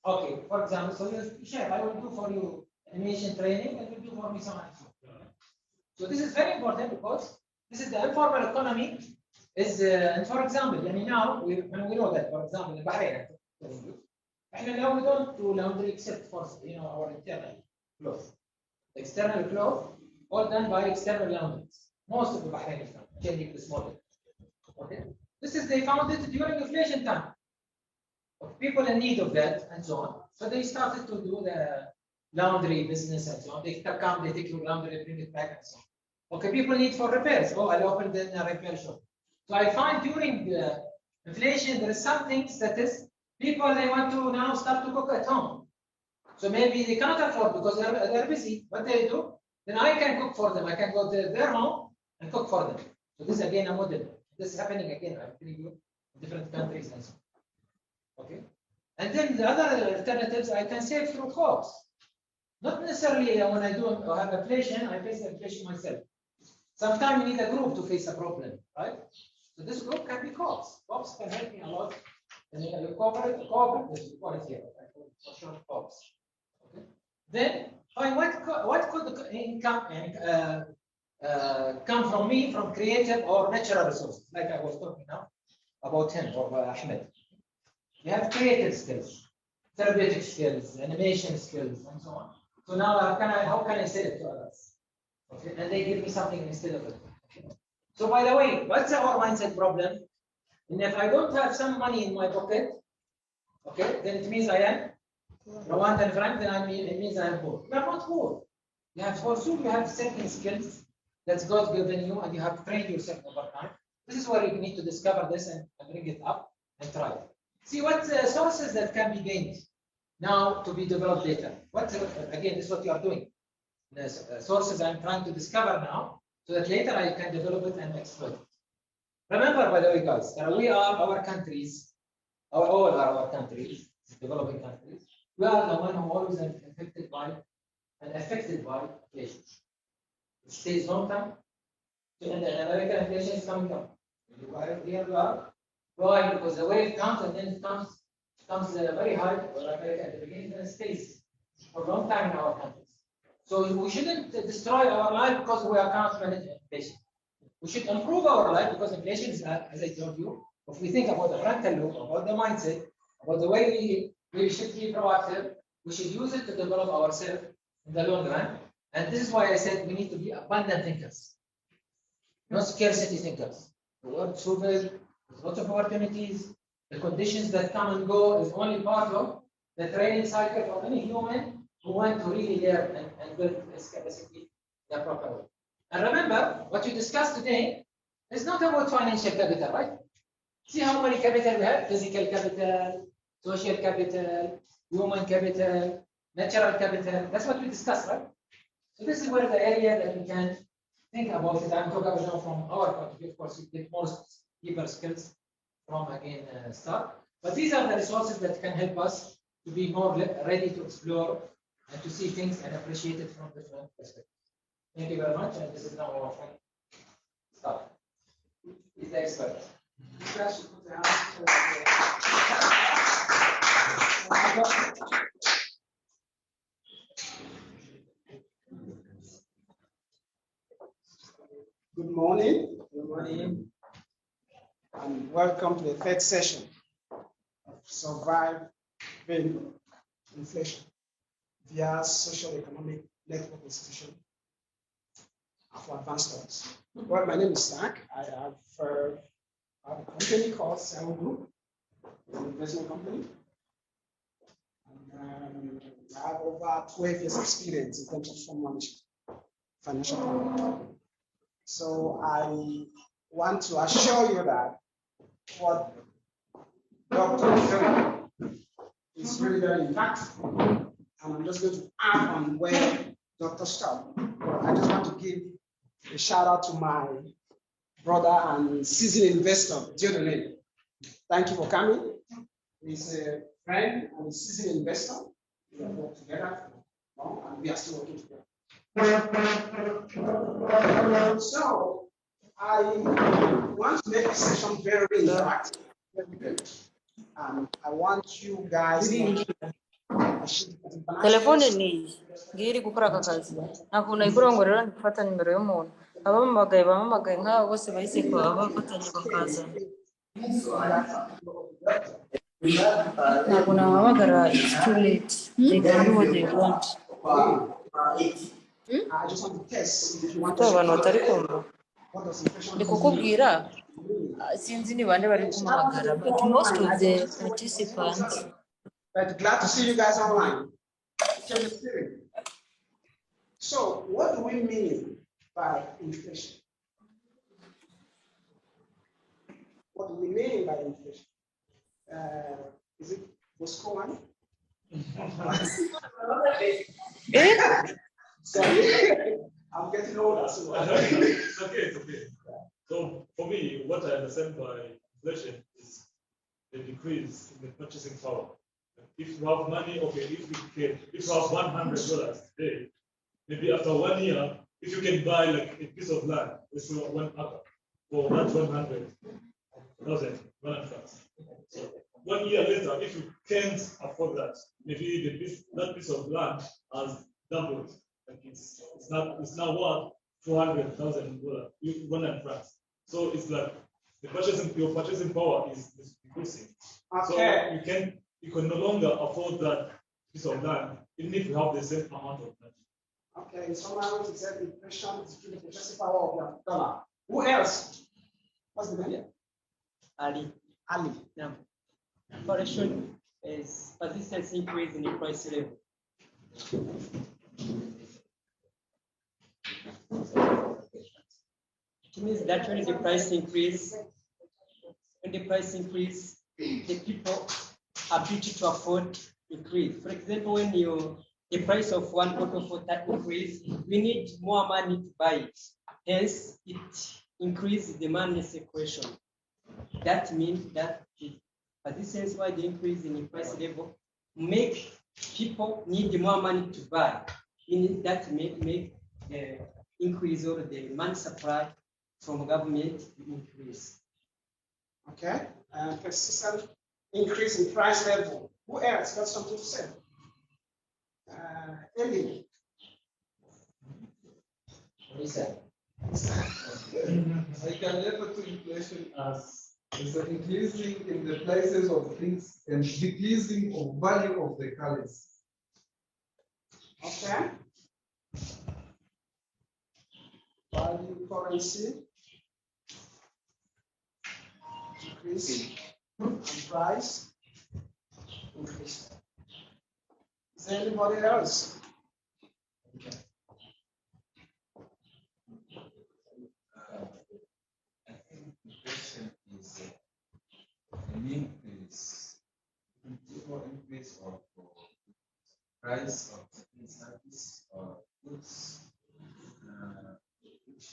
Okay, for example, so you share. I will do for you animation training, and you do for me some action. So this is very important because this is the informal economy. Is and for example, I mean now when we know that, for example, in Bahrain, and now we don't do laundry except for our internal clothes. External clothes, all done by external laundries. Most of the Bahrain is changing this model. Okay, this is they found it during inflation time. Of people in need of that and so on. So they started to do the laundry business and so on. They come, they take your laundry, bring it back and so on. Okay, people need for repairs. Oh, I opened a repair shop. So I find during the inflation, there is some things that is people they want to now start to cook at home. So maybe they cannot afford because they're busy. What they do, then I can cook for them. I can go to their home and cook for them. So this is again a model. This is happening again. I'm telling you, in different countries and so on. Okay, and then the other alternatives I can save through co-ops. Not necessarily when I do have inflation, I face the inflation myself. Sometimes you need a group to face a problem, right? So this group can be co-ops. Co-ops can help me a lot. And you cooperate, this is what is here, for short co-ops. Okay. Then find what could the income come from me from creative or natural resources, like I was talking now about him or Ahmed. You have creative skills, therapeutic skills, animation skills, and so on. So now how can I sell it to others? Okay, and they give me something instead of it. Okay. So by the way, what's our mindset problem? And if I don't have some money in my pocket, okay, then it means I am Rwandan franc, then it means I am poor. We are not poor. You have also you have certain skills that's God given you, and you have trained yourself over time. This is where you need to discover this and bring it up and try it. See what sources that can be gained now to be developed later. What again, this is what you are doing. The sources I'm trying to discover now, so that later I can develop it and exploit it. Remember, by the way, guys, we are our countries, all are our countries, developing countries. We are the one who always affected by inflation. It stays long time. So in the American inflation is coming down. Here we are. Why? Because the wave comes and then it comes very high for America at the beginning and it stays for a long time in our countries. So we shouldn't destroy our life because we are can't manage inflation. We should improve our life because inflation is, as I told you, if we think about the frontal loop, about the mindset, about the way we should be proactive, we should use it to develop ourselves in the long run. And this is why I said we need to be abundant thinkers, not scarcity thinkers. The world is so big, there's lots of opportunities. The conditions that come and go is only part of the training cycle for any human who want to really learn and build this capacity in a proper way. And remember, what you discussed today is not about financial capital, right? See how many capital we have: physical capital, social capital, human capital, natural capital. That's what we discussed, right? So this is where the area that we can think about it. I'm talking about now from our point of view. Of course, you get more deeper skills from again start. But these are the resources that can help us to be more ready to explore and to see things and appreciate it from different perspectives. Thank you very much. And this is now our friend. Start. He's the expert. Good morning. Good morning. And welcome to the third session of Surviving Inflation via Social Economic Network Institution for Advanced Studies. Well, my name is Zach. I have a company called SIAS Group. It's an investment company. And I have over 12 years experience in terms of fund management, financial planning. So I want to assure you that what Dr. said is really very impactful. And I'm just going to add on where Dr. stopped. I just want to give a shout out to my brother and seasoned investor, Diodone. Thank you for coming. He's a friend and a seasoned investor. We have worked together for long, and we are still working together. So I want to make this session very interactive. I want you guys to telefone ni ngiri gukora aka kazi ntabwo nayikurongorera gufata nimero y'umuntu abamamagaye nk'abo bose bahise bafatanya bakaza ntabwo nahamagara it's too late they can do what they want I just want to test if you want to to abantu batari kumva ndi kukubwira sinzi ni bande bari kumamagara but most of the participants. But glad to see you guys online. So, what do we mean by inflation? What do we mean by inflation? Is it Moscow one? Sorry, I'm getting older. So It's okay. So, for me, what I understand by inflation is the decrease in the purchasing power. If you have money, okay, if you have $100 today, maybe after 1 year, if you can buy like a piece of land, let's say 1 acre, for that 100,000 francs. So 1 year later, if you can't afford that, maybe that piece of land has doubled. Like it's now worth $400,000, 100 francs. So it's like your purchasing power is decreasing. Okay. So you can no longer afford that piece of land, even if you have the same amount of money. Okay, in some words, it said inflation is due to the purchasing power of the dollar. Who else? What's the name? Ali. Yeah. Inflation is persistent increase in the price level. It means that when the price increase, the people ability to afford increase. For example, when the price of one bottle of water increase, we need more money to buy it. Hence, it increases the money equation. That means that this is why the increase in the price level make people need more money to buy. Meaning that make the increase or the demand supply from government increase. Okay, persistent increase in price level. Who else got something to say? Eli. What is that? I can refer to inflation as the increasing in the prices of things and decreasing of value of the currency. Okay. Value currency. Increase and price increase. Is there anybody else? I think inflation is an increase of price of certain service or goods, which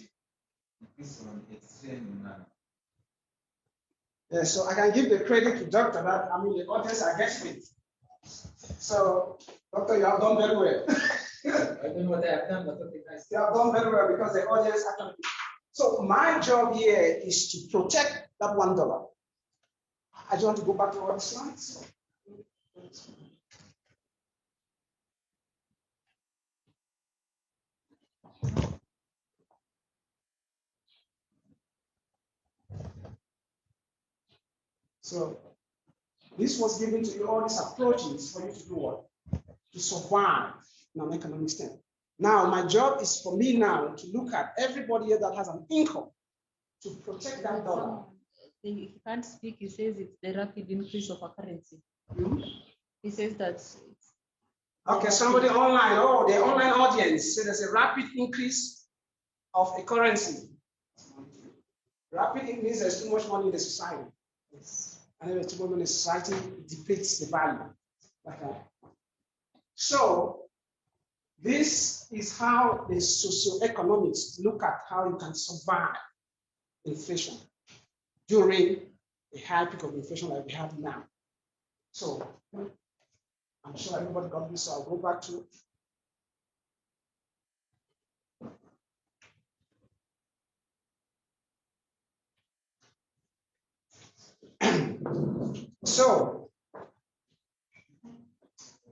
increase on extreme manner. Yeah, so I can give the credit to Doctor that the audience are getting it. So, Doctor, you have done very well. I don't know what I have done, but okay, nice. You have done very well because the audience actually. So my job here is to protect that $1. I just want to go back to all the slides. So this was given to you, all these approaches for you to do what? To survive in an economic sense. Now, my job is for me now to look at everybody here that has an income to protect that dollar. He can't speak, he says it's the rapid increase of a currency. Hmm? He says that. Okay, somebody online, the online audience said there's a rapid increase of a currency. Rapid increase, there's too much money in the society. And then too much money in the society, it depletes the value. So, this is how the socioeconomics look at how you can survive inflation during a high peak of inflation like we have now. So I'm sure everybody got this, so I'll go back to so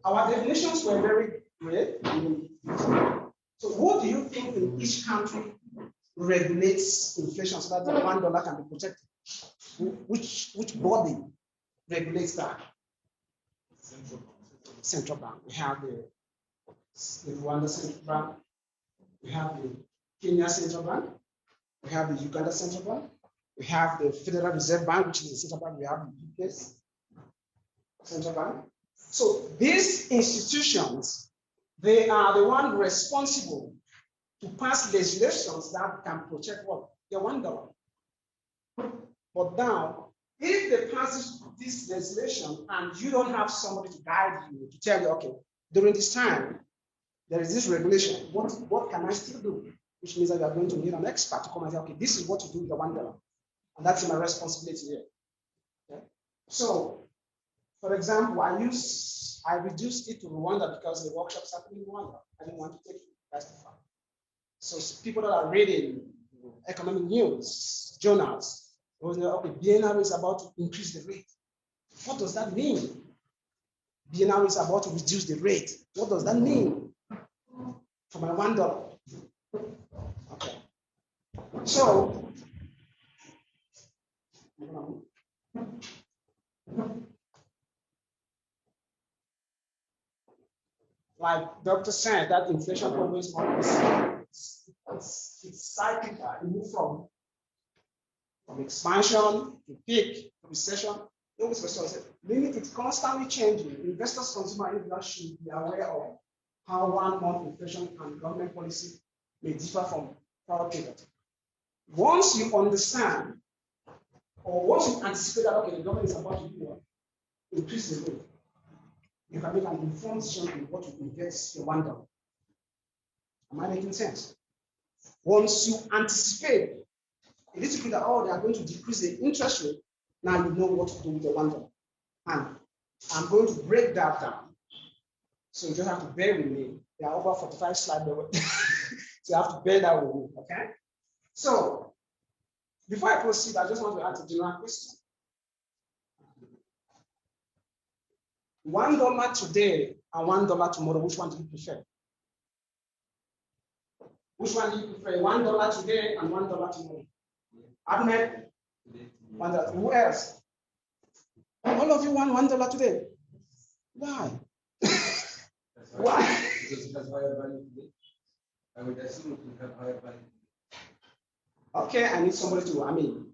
our definitions were very great. So what do you think in each country regulates inflation so that the $1 can be protected? Which body regulates that? Central bank. We have the Rwanda Central Bank. We have the Kenya Central Bank. We have the Uganda Central Bank. We have the Federal Reserve Bank, which is the central bank. We have the UK's Central Bank. So these institutions, they are the one responsible to pass legislations that can protect what? The $1. But now, if they pass this legislation and you don't have somebody to guide you, to tell you, okay, during this time, there is this regulation, what can I still do? Which means that you are going to need an expert to come and say, okay, this is what to do with the $1. And that's my responsibility here. Okay? So, for example, I reduced it to Rwanda because the workshops happening in Rwanda. I didn't want to take it. That's the fact. So people that are reading economic news, journals, okay, BNR is about to increase the rate. What does that mean? BNR is about to reduce the rate. What does that mean for my $1? Okay. So, like Dr. said, that inflation always it's cyclical. It moves from expansion to peak to recession. Always meaning it's constantly changing. Investors, consumer individuals should be aware of how 1 month inflation and government policy may differ from prior period. Once you understand, or once you anticipate that okay, the government is about to do what? Increase the rate, you can make an informed decision in what to invest your $1. Am I making sense? Once you anticipate a little bit that oh, they are going to decrease the interest rate, now you know what to do with the $1. And I'm going to break that down. So you just have to bear with me. There are over 45 slides there. So you have to bear that with me, okay? So before I proceed, I just want to ask a general question. $1 today and $1 tomorrow, which one do you prefer? Which one do you prefer? $1 today and $1 tomorrow? Ahmed? $1. Who else? All of you want $1 today. Why? Why? Because it has higher value today. I would assume it will have higher value. Okay, I need somebody to,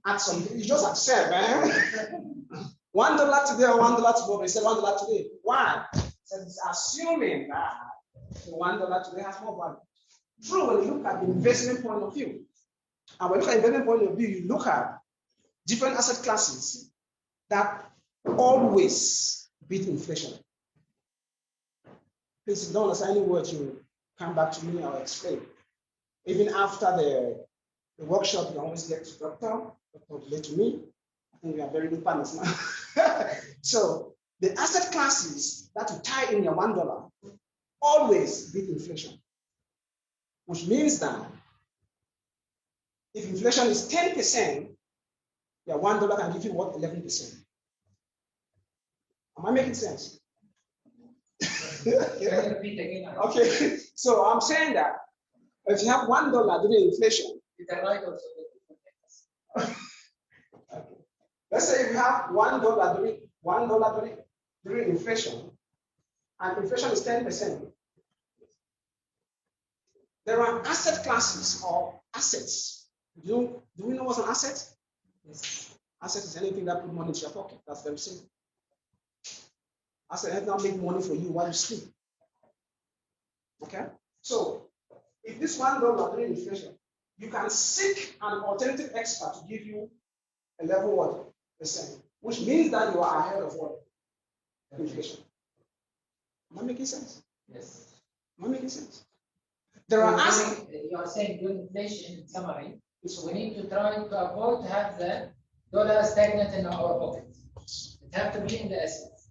add something. You just accept, $1 today or $1 tomorrow. He said $1 today. Why? So it's assuming that the $1 today has more value. True, when you look at the investment point of view, and when you look at investment point of view, you look at different asset classes that always beat inflation. Please, if you don't understand any word, you come back to me, I'll explain. Even after the workshop, you can always get to Doctor relate to me. I think we are very good partners now. So the asset classes that you tie in your $1 always beat inflation, which means that if inflation is 10%, your $1 can give you what? 11%. Am I making sense? Okay, so I'm saying that if you have $1 during inflation, you can write also. Okay. Let's say if you have $1 during inflation, and inflation is 10%. There are asset classes or assets. Do we know what's an asset? Yes. Asset is anything that put money into your pocket. That's very simple. Asset does not make money for you while you sleep. Okay? So if this $1 during inflation, you can seek an alternative expert to give you a level what? Percent, which means that you are ahead of what? Inflation. Am I making sense? Yes. Am I making sense? There are assets. You are saying during inflation, in summary, so we need to try to avoid to have the dollar stagnant in our pocket. It has to be in the assets.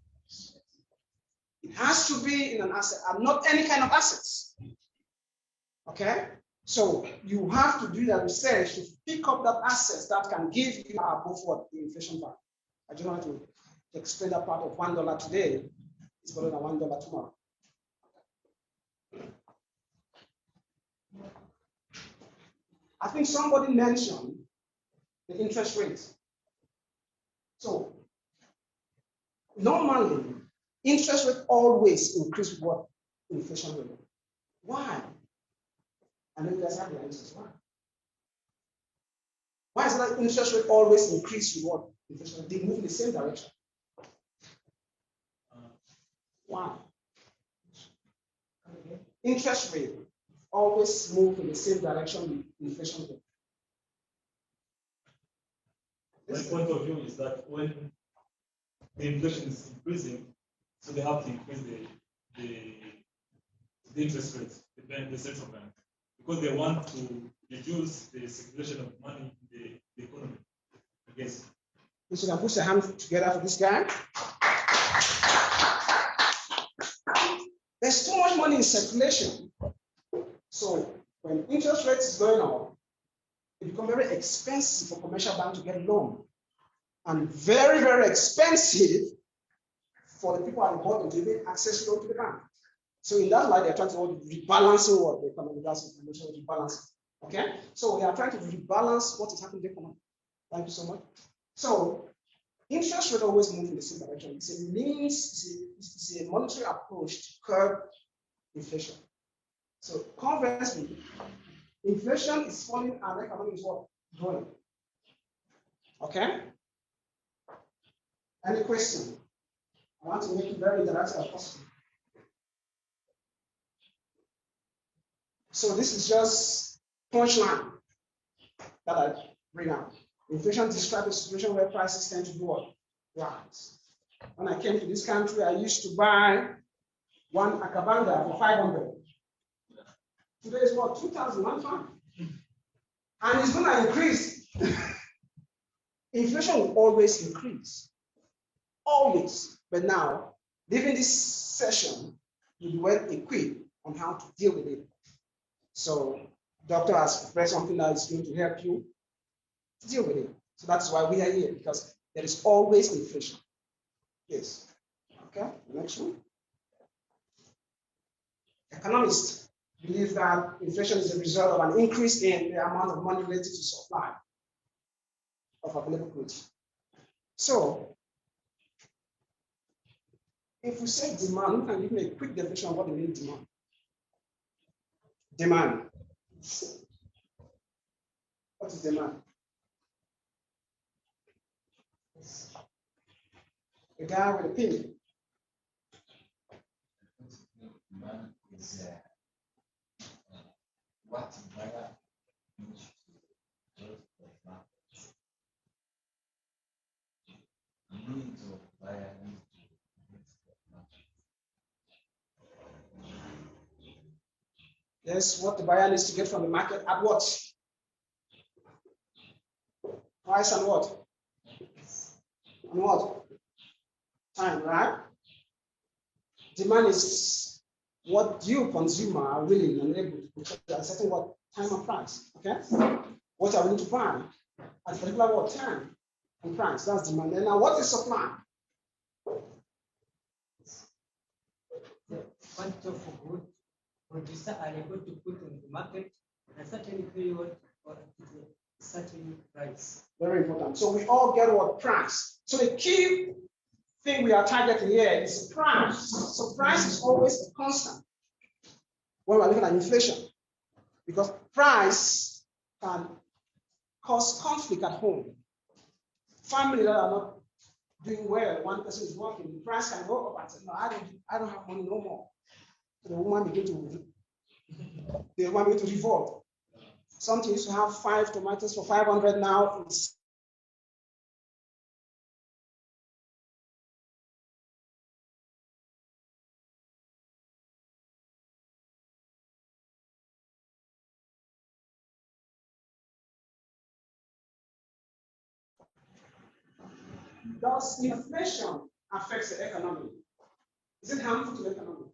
It has to be in an asset and not any kind of assets. Okay? So you have to do that research to pick up that assets that can give you above what the inflation part. I don't want to explain that part of $1 today. It's better than $1 tomorrow. I think somebody mentioned the interest rate. So normally, interest rate always increase with what? Inflation rate. Why? I know you guys have the answers. Why? Why is that interest rate always increase with what? Inflation? They move in the same direction. Why? Interest rate always move in the same direction with inflation rate. My point of view is that when the inflation is increasing, so they have to increase the interest rate, the central bank, because they want to reduce the circulation of money in the economy. I guess. So you can put your hands together for this guy. There's too much money in circulation. So when interest rates is going up, it becomes very expensive for commercial bank to get a loan. And very, very expensive for the people at the bottom to get access to the bank. So in that light, they're trying to rebalancing what the economy does, rebalancing. Okay? So they are trying to rebalance what is happening in the economy. Thank you so much. So interest rate always move in the same direction. It's a means, it's a monetary approach to curb inflation. So conversely, inflation is falling and the economy is what? Growing. Okay? Any question? I want to make it very interactive as possible. So this is just punchline that I bring out. Inflation describes a situation where prices tend to do what? Rise. When I came to this country, I used to buy one akabanga for 500. Today is what? 2,000, 1,500. And it's going to increase. Inflation will always increase. Always. But now, leaving this session, you'll be well equipped on how to deal with it. So, doctor has prepared something that is going to help you to deal with it. So that's why we are here, because there is always inflation. Yes. Okay, next one. Economists believe that inflation is a result of an increase in the amount of money related to supply of available goods. So, if we say demand, you can give me a quick definition of what we mean demand. Demand. What is demand? The guy with the pin. Demand is what buyer needs to go to the market. Needs of buyer needs to go to the market. Yes, what the buyer needs to get from the market at what? Price and what? And what? Time, right? Demand is what you, consumer, are willing and able to purchase at a certain what time and price. Okay? What are we willing to buy at a particular what time and price? That's demand. And now what is supply? The quantity of goods producers are able to put on the market at a certain period or at a certain price. Very important. So we all get what? Price. So the key thing we are targeting here is price. So price is always a constant when we're looking at inflation, because price can cause conflict at home. Family that are not doing well, one person is working, the price can go up and say, no, I don't have money no more. So the woman begin to revolt. Something used to have 5 tomatoes for 500, now it's does inflation affect the economy? Is it harmful to the economy?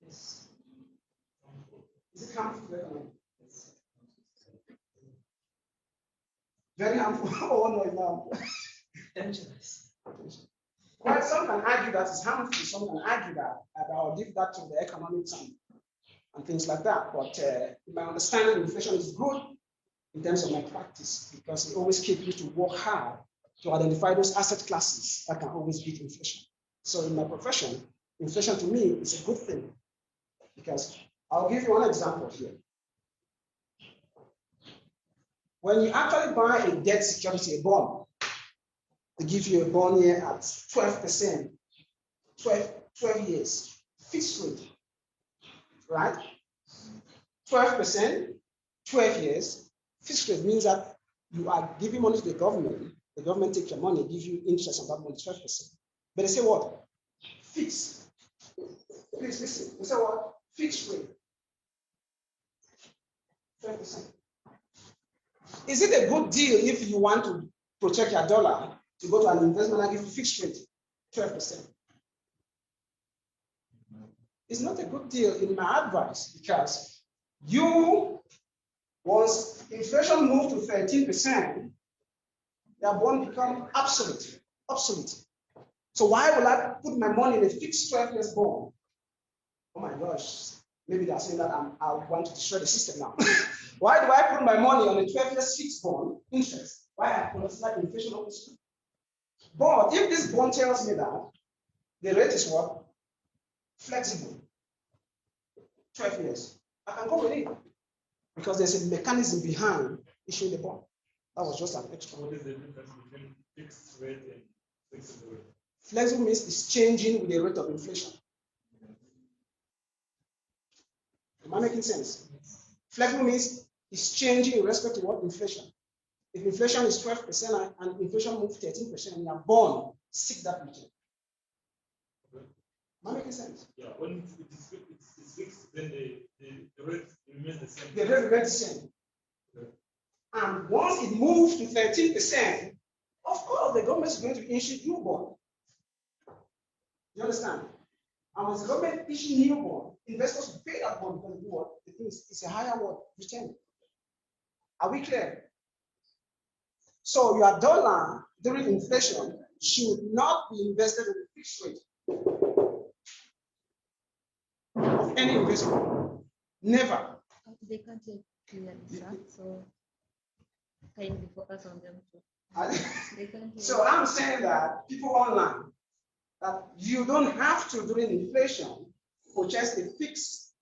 Yes. Is it harmful to the economy? Very harmful. Oh no, it's not. Dangerous. Well, some can argue that it's harmful. Some can argue that I'll give that to the economics and things like that. But in my understanding, inflation is good in terms of my practice because it always keeps you to work hard to identify those asset classes that can always beat inflation. So in my profession, inflation to me is a good thing because I'll give you one example here. When you actually buy a debt security, a bond, they give you a bond here at 12%, 12 years, fixed rate, right? 12%, 12 years, fixed rate means that you are giving money to the government takes your money, gives you interest on that money, 12%. But they say what? Fixed. Please listen. They say what? Fixed rate. 12%. Is it a good deal if you want to protect your dollar to go to an investment and give you fixed rate? 12%. It's not a good deal in my advice because once inflation moves to 13%, your bond become obsolete. So why will I put my money in a fixed 12 years bond? Oh my gosh, maybe they're saying that I want to destroy the system now. Why do I put my money on a 12 years fixed bond interest? Why I consider inflation always good? But if this bond tells me that the rate is what? Flexible. 12 years. I can go with it. Because there's a mechanism behind issuing the bond. That was just an extra. What is the difference between fixed rate and flexible rate? Flexible means it's changing with the rate of inflation. Am I making sense? Flexible means it's changing in respect to what inflation. If inflation is 12% and inflation moves 13%, your bond seek that return. Am I making sense? Yeah, when it's fixed, then the rate remains the same. The rate remains the same. Okay. And once it moves to 13%, of course, the government is going to issue new bond. You understand? And once the government issue new bond, investors will pay that bond because what? The thing is, it's a higher what? Return. Are we clear? So your dollar during inflation should not be invested in a fixed rate of any investment. Never. They can't take clearly, sir. So kindly focus on them too. They can't So I'm saying that people online, that you don't have to during inflation purchase a fixed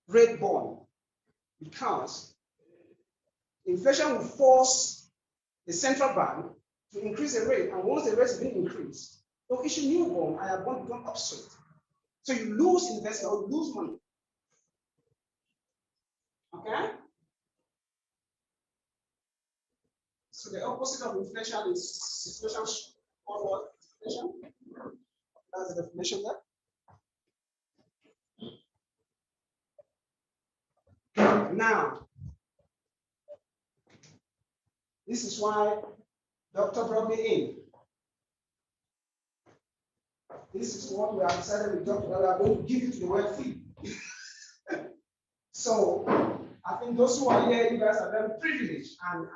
rate bond because inflation will force the central bank to increase the rate, and once the rate is being increased, they'll issue new bond and your bond become obsolete. So you lose investment or you lose money. Okay? So the opposite of inflation is inflation called what? Inflation. That's the definition there. Now, this is why Doctor brought me in. This is what we have decided with Doctor, that we are going to give you to the world free. So, I think those who are here, you guys are very privileged, and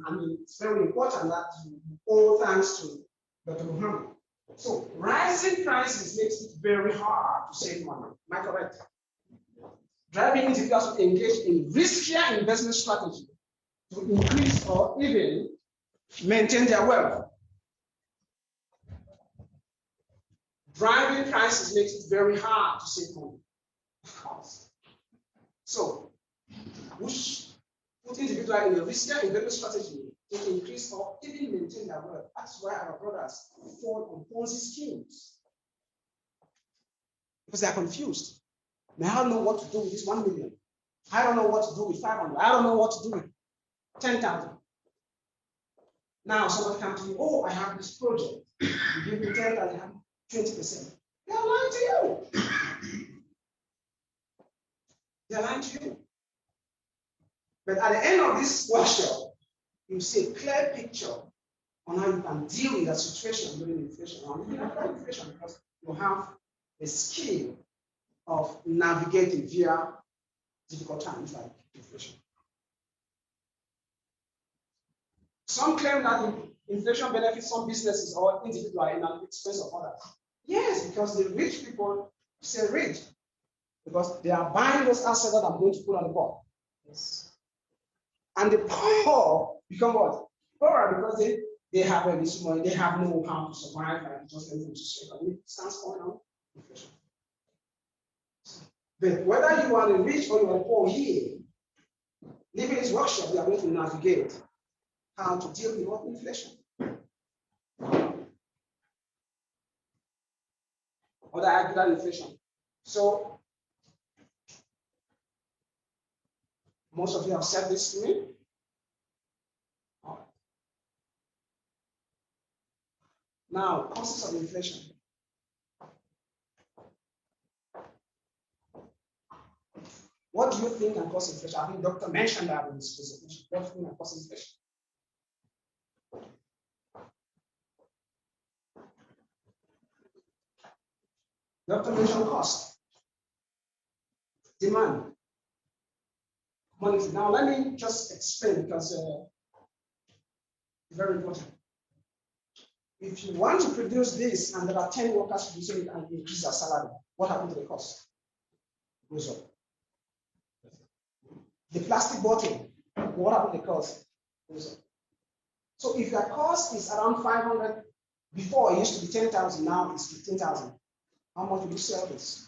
I mean, it's very important that you owe thanks to Dr. Muhammad. So, rising prices makes it very hard to save money. Am I correct? Driving individuals to engage in riskier investment strategy to increase or even maintain their wealth. Driving prices makes it very hard to save money, of course. So, which put individuals in a riskier investment strategy to increase or even maintain their wealth. That's why our brothers fall on Ponzi schemes. Because they are confused. They don't know what to do with this 1 million. I don't know what to do with 500. I don't know what to do with 10,000. Now someone comes to you, oh, I have this project. You give me 10,000, I have 20%. They are lying to you. They are lying to you. But at the end of this workshop, you see a clear picture on how you can deal with that situation during inflation, or even after inflation, because you have a skill of navigating via difficult times like inflation. Some claim that inflation benefits some businesses or individuals in an expense of others. Yes, because the rich people stay rich because they are buying those assets that I'm going to put on the board. Yes. And the poor become what? Poorer because they have a little money, they have no how to survive, and just anything to survive. It stands for inflation. But whether you are the rich or you are poor here, living this workshop, we are going to navigate how to deal with inflation. Or the agreed inflation. So most of you have said this to me. All right. Now, causes of inflation. What do you think can cause inflation? I think Doctor mentioned that in his presentation. What do you think can cause inflation? Doctor mentioned cost, demand, money. Now, let me just explain because it's very important. If you want to produce this and there are 10 workers producing it and increase their salary, what happens to the cost? It goes up. The plastic bottle, what happens to the cost? It goes up. So if your cost is around 500, before it used to be 10,000, now it's 15,000. How much will you sell this?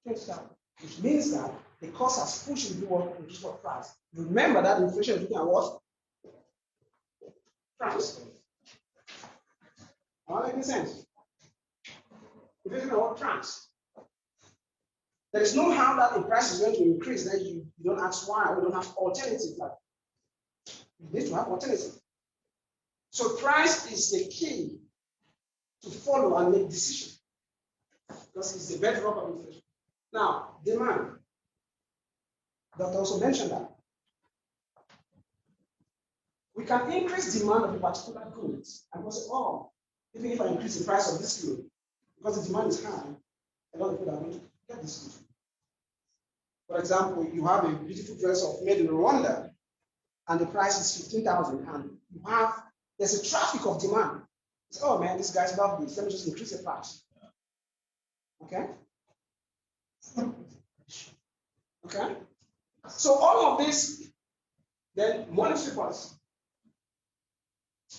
20,000. Which means that the cost has pushed you to reduce what price. Remember that inflation is looking at what? Price. Am I making sense? Inflation at what price? There is no how that the price is going to increase, then you don't ask why, or you don't have alternative. Like, you need to have alternative. So price is the key to follow and make decisions. Because it's the bedrock of inflation. Now, demand. Doctor also mentioned that. We can increase demand of a particular goods and we'll say, oh, even if I increase the price of this good, because the demand is high, a lot of people are going to get this good. For example, you have a beautiful dress made in Rwanda, and the price is 15,000, and there's a traffic of demand. It's, oh man, these guys love this. Let me just increase the price. Okay? Okay? So all of this, then monetary policy.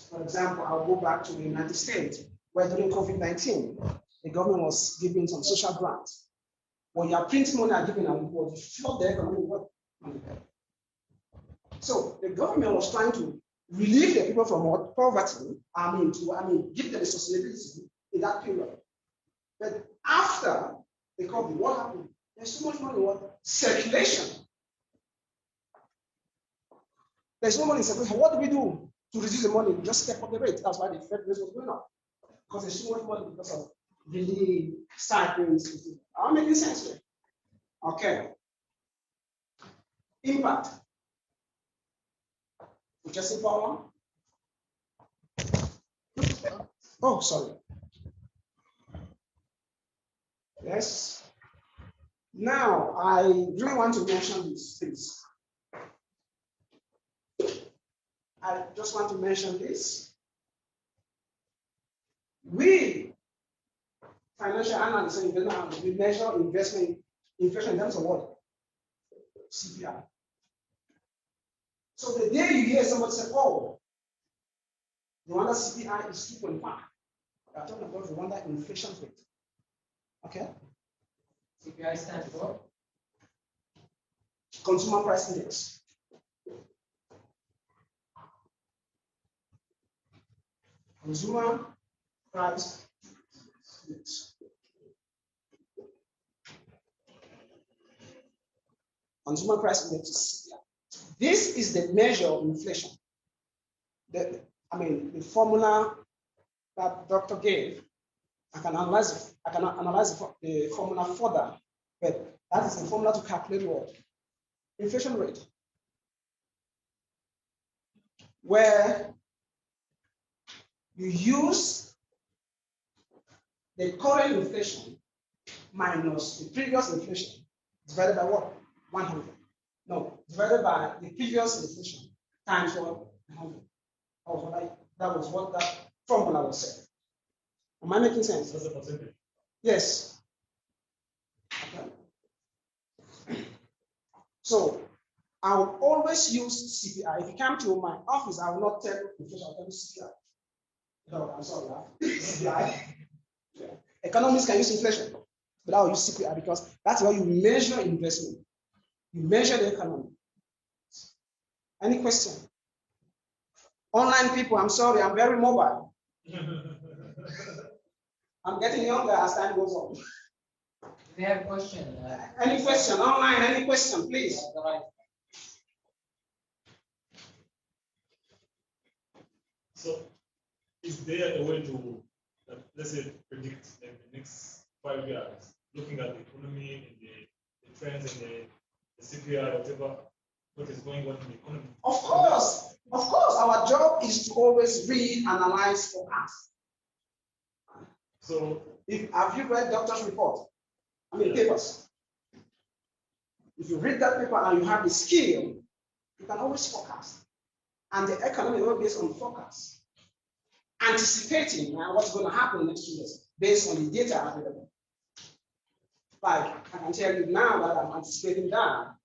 For example, I'll go back to the United States, where during COVID-19, the government was giving some social grants. When you are printing money and giving them, you flood the economy. So the government was trying to relieve the people from poverty, give them a sustainability in that period. But after the COVID, what happened? There's so much money in circulation. There's no money in circulation. What do we do to reduce the money? We just step up the rate. That's why the Fed rate was going up. Because there's so much money because of really stipends. Am I making sense here? Okay. Impact. Purchasing power. Oh, sorry. Yes. Now, I really want to mention these things. I just want to mention this. We, financial analysts, we measure investment inflation in terms of what? CPI. So the day you hear somebody say, oh, Rwanda CPI is 2.5, we are talking about Rwanda inflation rate. Okay? CPI stands for Consumer Price Index. Consumer Price Index. Consumer Price Index is CPI. This is the measure of inflation. The formula that Doctor gave, I can analyze it. I can analyze the formula further, but that is the formula to calculate what? Inflation rate. Where you use the current inflation minus the previous inflation divided by what? 100. No, divided by the previous inflation times what? 100. That was what that formula was said. Am I making sense? That's the percentage. Yes. Okay. So I will always use CPI. If you come to my office, I will not tell inflation, I'll tell you CPI. No, I'm sorry, CPI. Yeah. Economists can use inflation, but I will use CPI because that's how you measure investment. You measure the economy. Any question? Online people, I'm sorry, I'm very mobile. I'm getting younger as time goes on. If you have a question. Any question online? Any question, please? So, is there a way to, let's say, predict in the next 5 years, looking at the economy and the trends and the CPI, whatever, what is going on in the economy? Of course, our job is to always read, analyze, forecast. So, Have you read doctor's report? Papers. If you read that paper and you have the skill, you can always forecast. And the economy is based on forecast. Anticipating what's going to happen in the next 2 years based on the data available. Like, I can tell you now that I'm anticipating that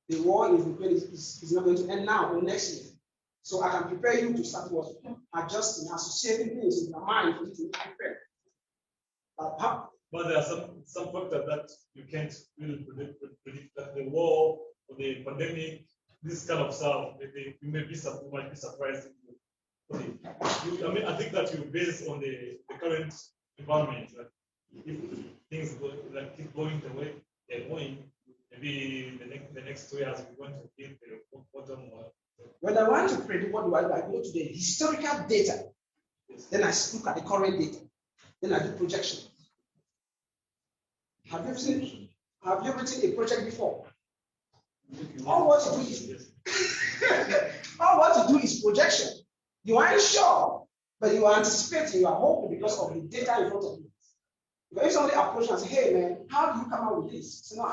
the war in Ukraine is not going to end now or next year. So I can prepare you to start adjusting, associating things in your mind for you to prepare. But there are some factors that you can't really predict that the war or the pandemic, this kind of stuff, you might be surprised. I think that you base on the current environment. If things keep going the way they're going, maybe the next 2 years we're going to hit the bottom. When I want to predict what do I do, I go to the historical data. Yes. Then I look at the current data. Then I do projection. Have you written a project before? All what you do is projection. You aren't sure, but you are anticipating, you are hoping because of the data in front of you. But if somebody approaches and say, hey man, how do you come out with this? So no,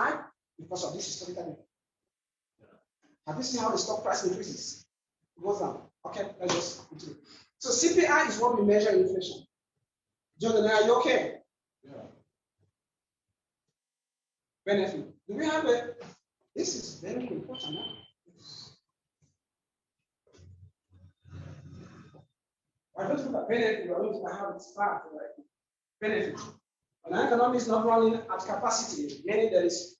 because of this historical data. Have you seen how the stock price increases? It goes down. Okay, let's just continue. So CPI is what we measure inflation. Jonathan, are you okay? Yeah. Benefit. Do we have a? This is very important now. I don't look at benefit, I don't look at how it's part, right? Benefit. When an economy is not running at capacity, meaning there is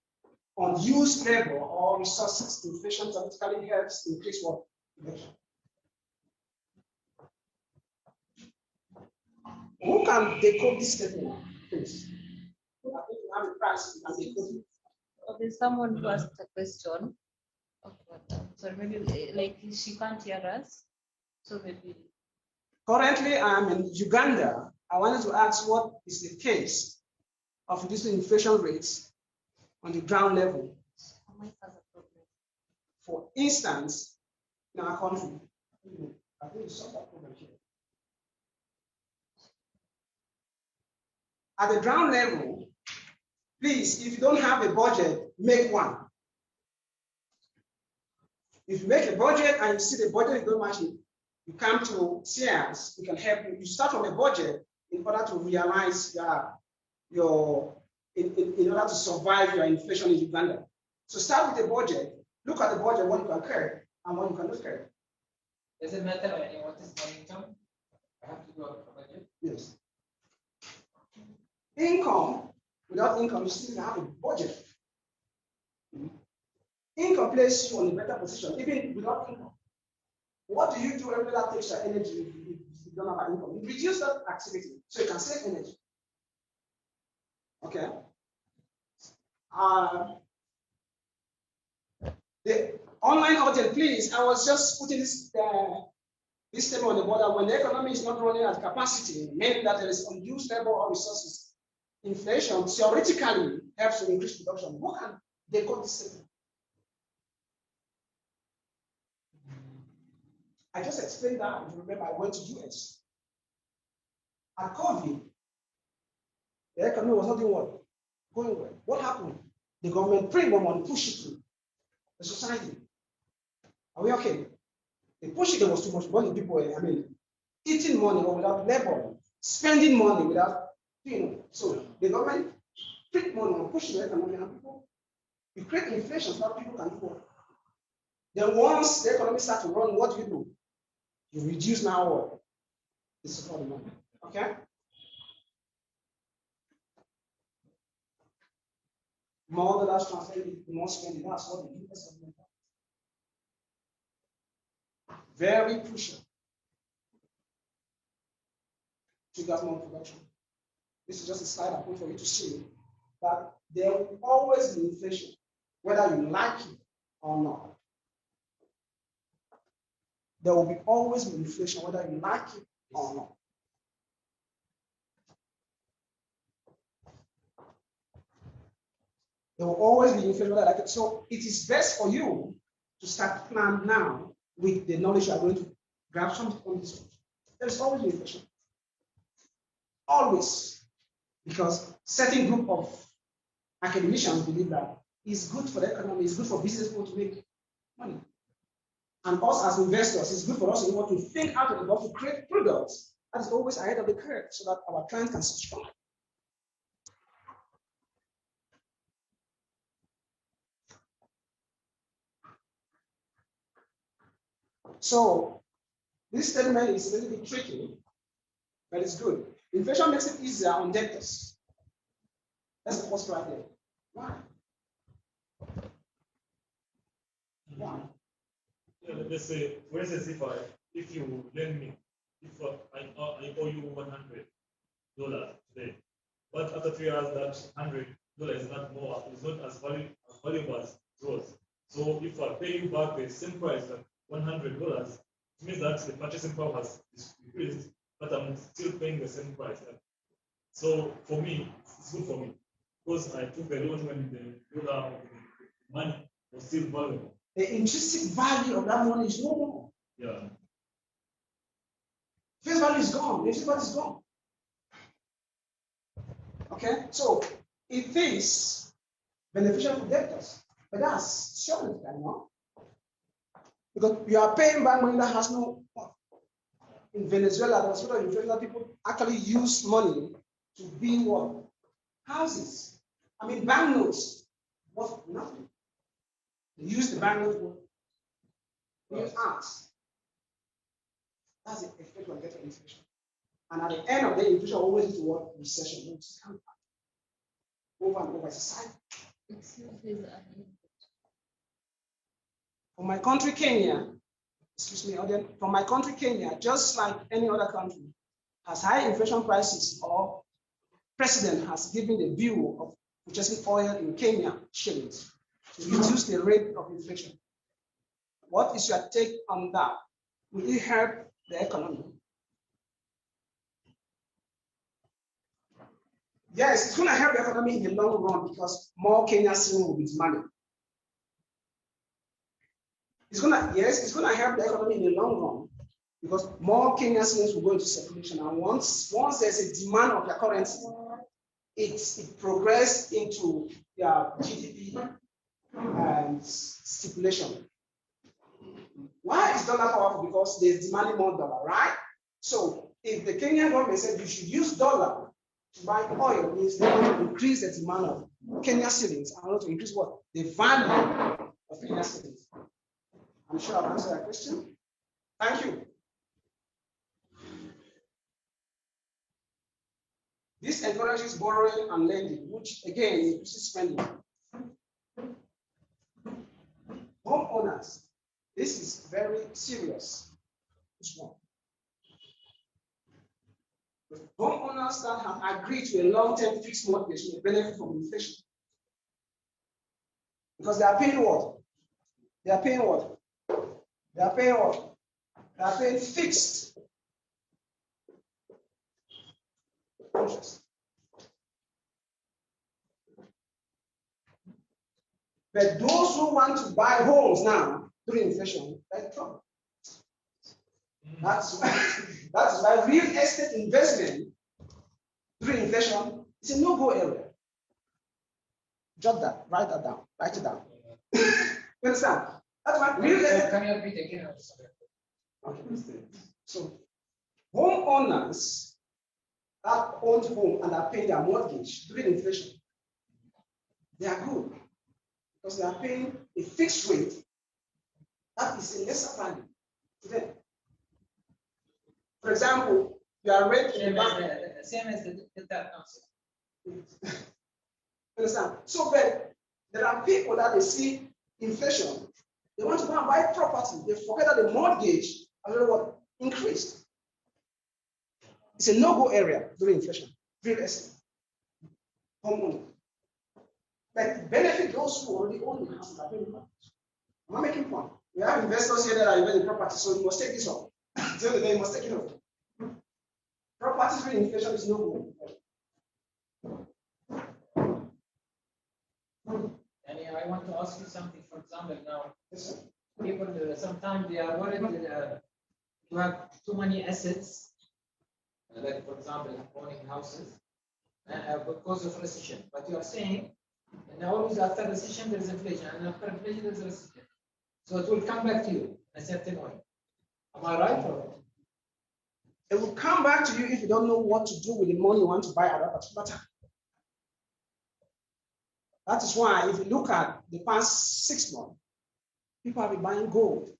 unused labor or resources, inflation typically helps increase what? Production. Who can decode this statement, please? I think you have a price, you can decode it. Okay, someone who asked a question. Okay, so maybe like she can't hear us. So maybe. Currently, I'm in Uganda. I wanted to ask what is the case of reducing inflation rates on the ground level. For instance, in our country, I think it's that problem here. At the ground level, please, if you don't have a budget, make one. If you make a budget and you see the budget is not matching, you come to SIAS, we can help you. You start from a budget in order to realize in order to survive your inflation in Uganda. So start with a budget, look at the budget, what you can carry and what you cannot carry. Does it matter what is my income? I have to do a budget? Yes. Income, without income, you still have a budget. Income places you in a better position, even without income. What do you do every day that takes your energy if you don't have income? You reduce that activity so you can save energy. Okay. The online audience, please. I was just putting this statement on the board that when the economy is not running at capacity, meaning that there is unused labor or resources, inflation theoretically helps to increase production. What can they call this statement? I just explained that. If you remember, I went to US. At COVID, the economy was not doing what? going well. What happened? The government print more money, push it to the society. Are we okay? They push it, there was too much money. People were, eating money without labor, spending money without, So the government print money and push the economy, and people, you create inflation so that people can do work. Then once the economy starts to run, what do? You reduce now what? The supply of money. Okay? More dollars translated, more spending. That's what the US government does. Very crucial. Triggers more production. This is just a slide I put for you to see that there will always be inflation, whether you like it or not. There will be always be inflation, whether you like it or not. There will always be inflation, whether I like it. So it is best for you to start plan now with the knowledge you are going to grab something from this. There is always inflation. Always. Because certain group of academicians believe that it's good for the economy, it's good for business people to make money. And us as investors, it's good for us to think out of the box to create products that is always ahead of the curve so that our clients can subscribe. So this statement is a little bit tricky, but it's good. Inflation makes it easier on debtors. That's the first right there. Why? Why? Yeah, let's say, for instance, if you lend me, if I owe you $100 today, but after 3 years that $100 is not as valuable as it was. So if I pay you back the same price, like $100, it means that the purchasing power has decreased, but I'm still paying the same price. So for me, it's good for me because I took the loan when the dollar, the money was still valuable. The intrinsic value of that money is no more. Yeah. Face value is gone. The intrinsic value is gone. Okay, so it is beneficial for debtors, but that's surely not. Because you are paying back money that has no. In Venezuela, there's sort of inflation, people actually use money to build what? Houses. Banknotes worth nothing. They use the banknotes to use arts. That's the effect of getting inflation. And at the end of the day, inflation always leads to what? Recession. Over and over. It's a cycle. For my country, Kenya, excuse me, audience, for my country, Kenya, just like any other country, has high inflation prices or president has given the view of purchasing oil in Kenya shillings to reduce the rate of inflation. What is your take on that? Will it help the economy? Yes, it's going to help the economy in the long run because more Kenyans will be demanding. It's going to help the economy in the long run because more Kenyans will go into circulation. And once there's a demand of their currency, it progresses into their GDP and stipulation. Why is dollar powerful? Because there's demanding more dollar, right? So if the Kenyan government said you should use dollar to buy oil, means they want to increase the demand of Kenyan cedis and want to increase what? The value of Kenyan cedis. I'm sure I've answered that question. Thank you. This encourages borrowing and lending, which again increases spending. Homeowners, this is very serious. Which one? The homeowners that have agreed to a long-term fixed mortgage may benefit from inflation. Because they are paying what? They are paying what? They are paying what? They are paying fixed interest. But those who want to buy homes now during inflation, they're in trouble. That's why real estate investment during inflation is a no-go area. Jot that, write that down, write it down. You understand? That's why real estate. Can you repeat again? Okay, so homeowners that own home and are paying their mortgage during inflation, they are good because they are paying a fixed rate that is a lesser value to them. For example, you are renting a bank. Same as the concept. Understand? So but there are people that they see inflation, they want to go and buy property. They forget that the mortgage has what increased. It's a no-go area during inflation. Real estate, homeowner. But benefit those who already own the house. I'm not making fun. We have investors here that are investing in property, so you must take this up. The other day you must take it up. Property during inflation is no go. And I want to ask you something. For example, now people sometimes they are worried to have too many assets, like for example owning houses, because of recession. But you are saying, and always after recession there is inflation, and after inflation there is recession. So it will come back to you a certain way. Am I right? Or? It will come back to you if you don't know what to do with the money you want to buy at that particular time. That is why if you look at the past 6 months, people have been buying gold.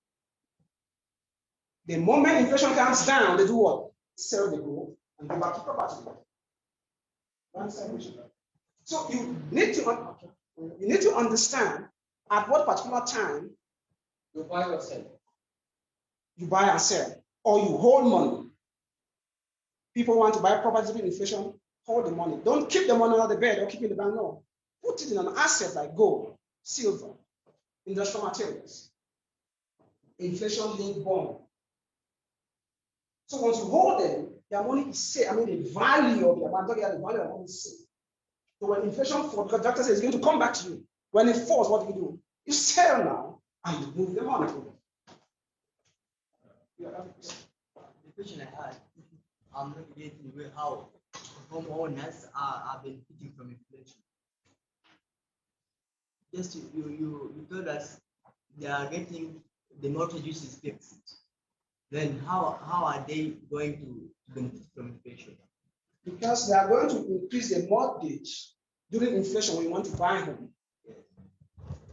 The moment inflation comes down, they do what? Sell the gold and go back to property. So you need to understand at what particular time you buy or sell. You buy and sell, or you hold money. People want to buy property with inflation, hold the money. Don't keep the money under the bed or keep it in the bank. No. Put it in an asset like gold, silver, industrial materials, inflation-linked bond. So once you hold them, their money is safe. I mean, the value of the value of the money is safe. So when inflation falls, because doctor says it's going to come back to you. When it falls, what do? You sell now and you move the money. The question I had, I'm not getting how homeowners are benefiting from inflation. Just you told us they are getting the mortgage is fixed. Then how are they going to benefit from inflation? Because they are going to increase the mortgage during inflation when you want to buy home.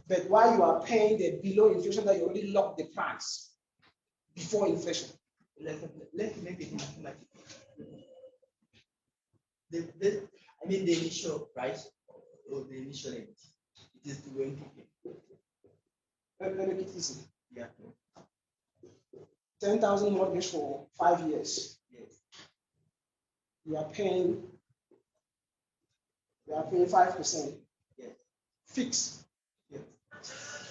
But while you are paying the below inflation, that you already locked the price before inflation. Let's make it mathematical. I mean the initial price or the initial rate. It is 20. Let me make it easy. Yeah. 10,000 mortgage for 5 years. Yes. You are paying 5%. Yes. Fixed. Yes.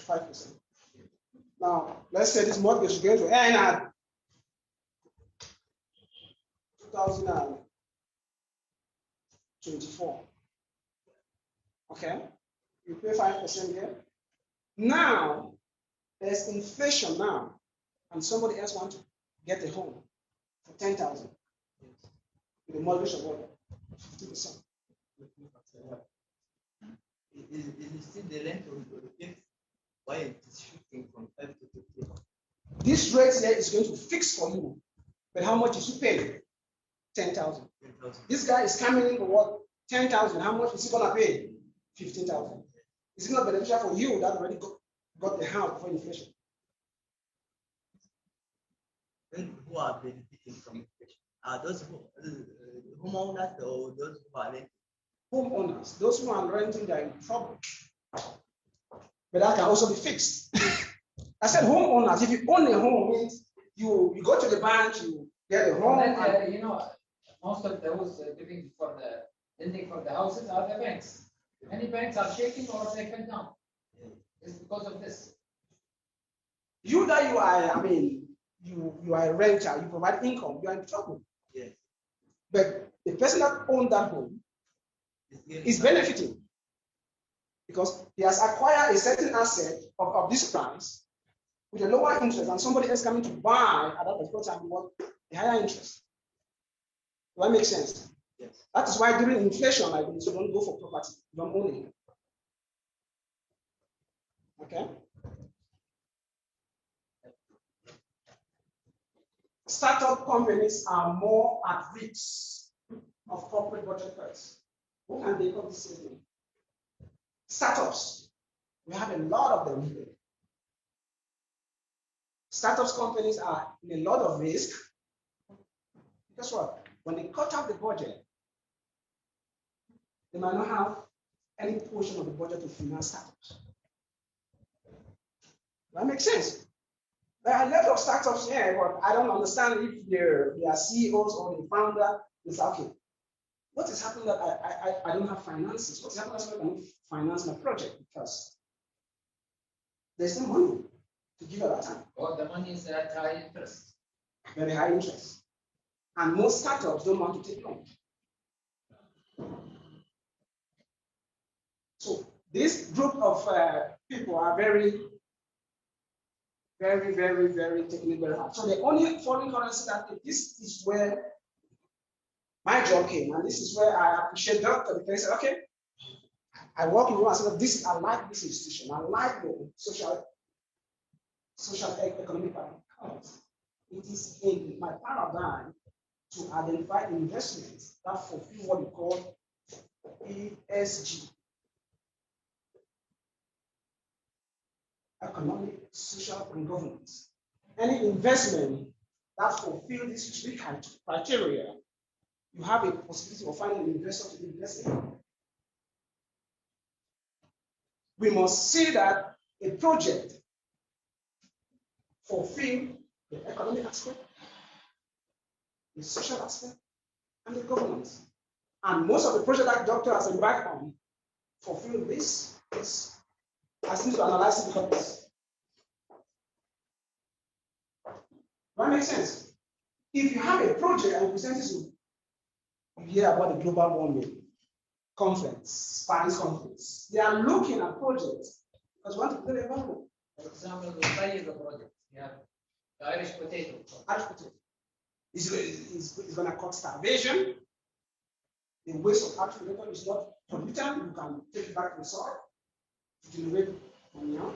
5%. Now, let's say this mortgage is going to end at 2024. Okay? You pay 5% here. Now, there's inflation now, and somebody else wants to get a home for 10,000 with a mortgage of what? 50%. Is it still the length of the fixed? Why it is shifting from 5 to 15? This rate here is going to fix for you, but how much is you pay? 10,000. This guy is coming in for what? 10,000. How much is he gonna pay? 15,000. Is it not beneficial for you that already got the house before inflation? Then who are benefiting from inflation? Are those homeowners or those who are renting? Homeowners, those who are renting, they're in trouble. But that can also be fixed. I said homeowners. If you own a home, means you go to the bank, you get a home. Then, you know, most of those lending for the houses are the banks. Many banks are shaking or they fell down. It's because of this. You that you are, I mean, you are a renter, you provide income, you are in trouble. Yes. But the person that owns that home is benefiting because he has acquired a certain asset of this price with a lower interest, and somebody else coming to buy at that particular time with a higher interest. Does that make sense? Yes. That is why during inflation like this, you don't go for property, you don't own it. Okay. Startup companies are more at risk of corporate budget cuts. Who can they come to save them? Startups. We have a lot of them here. Startups companies are in a lot of risk. Guess what? When they cut out the budget, they might not have any portion of the budget to finance startups. That makes sense. There are a lot of startups here, but I don't understand if their CEOs or the founder is okay. What is happening that I don't have finances? What's happening that I cannot finance my project because there's no money to give at that time. Well, the money is at high interest. Very high interest. And most startups don't want to take loans. So this group of people are very technically very hard. So the only foreign currency that this is where my job came, and this is where I appreciate Doctor because he said, okay, I work in one. I said, I like this institution. I like the social economic paradigm. It is in my paradigm to identify investments that fulfill what we call ESG. Economic, social, and governance. Any investment that fulfills these three criteria, you have a possibility of finding an investor to invest in. We must see that a project fulfills the economic aspect, the social aspect, and the governance. And most of the projects that Doctor has embarked on fulfill this. I need to analyze it because that makes sense. If you have a project and you present it to you hear about the global warming conference, Paris conference, they are looking at projects because we want to play a role. For example, the size of the project. Yeah. The Irish potato. Irish potato. It's going to cut starvation. The waste of Irish potato is not pollutant. You can take it back to the soil to generate manure.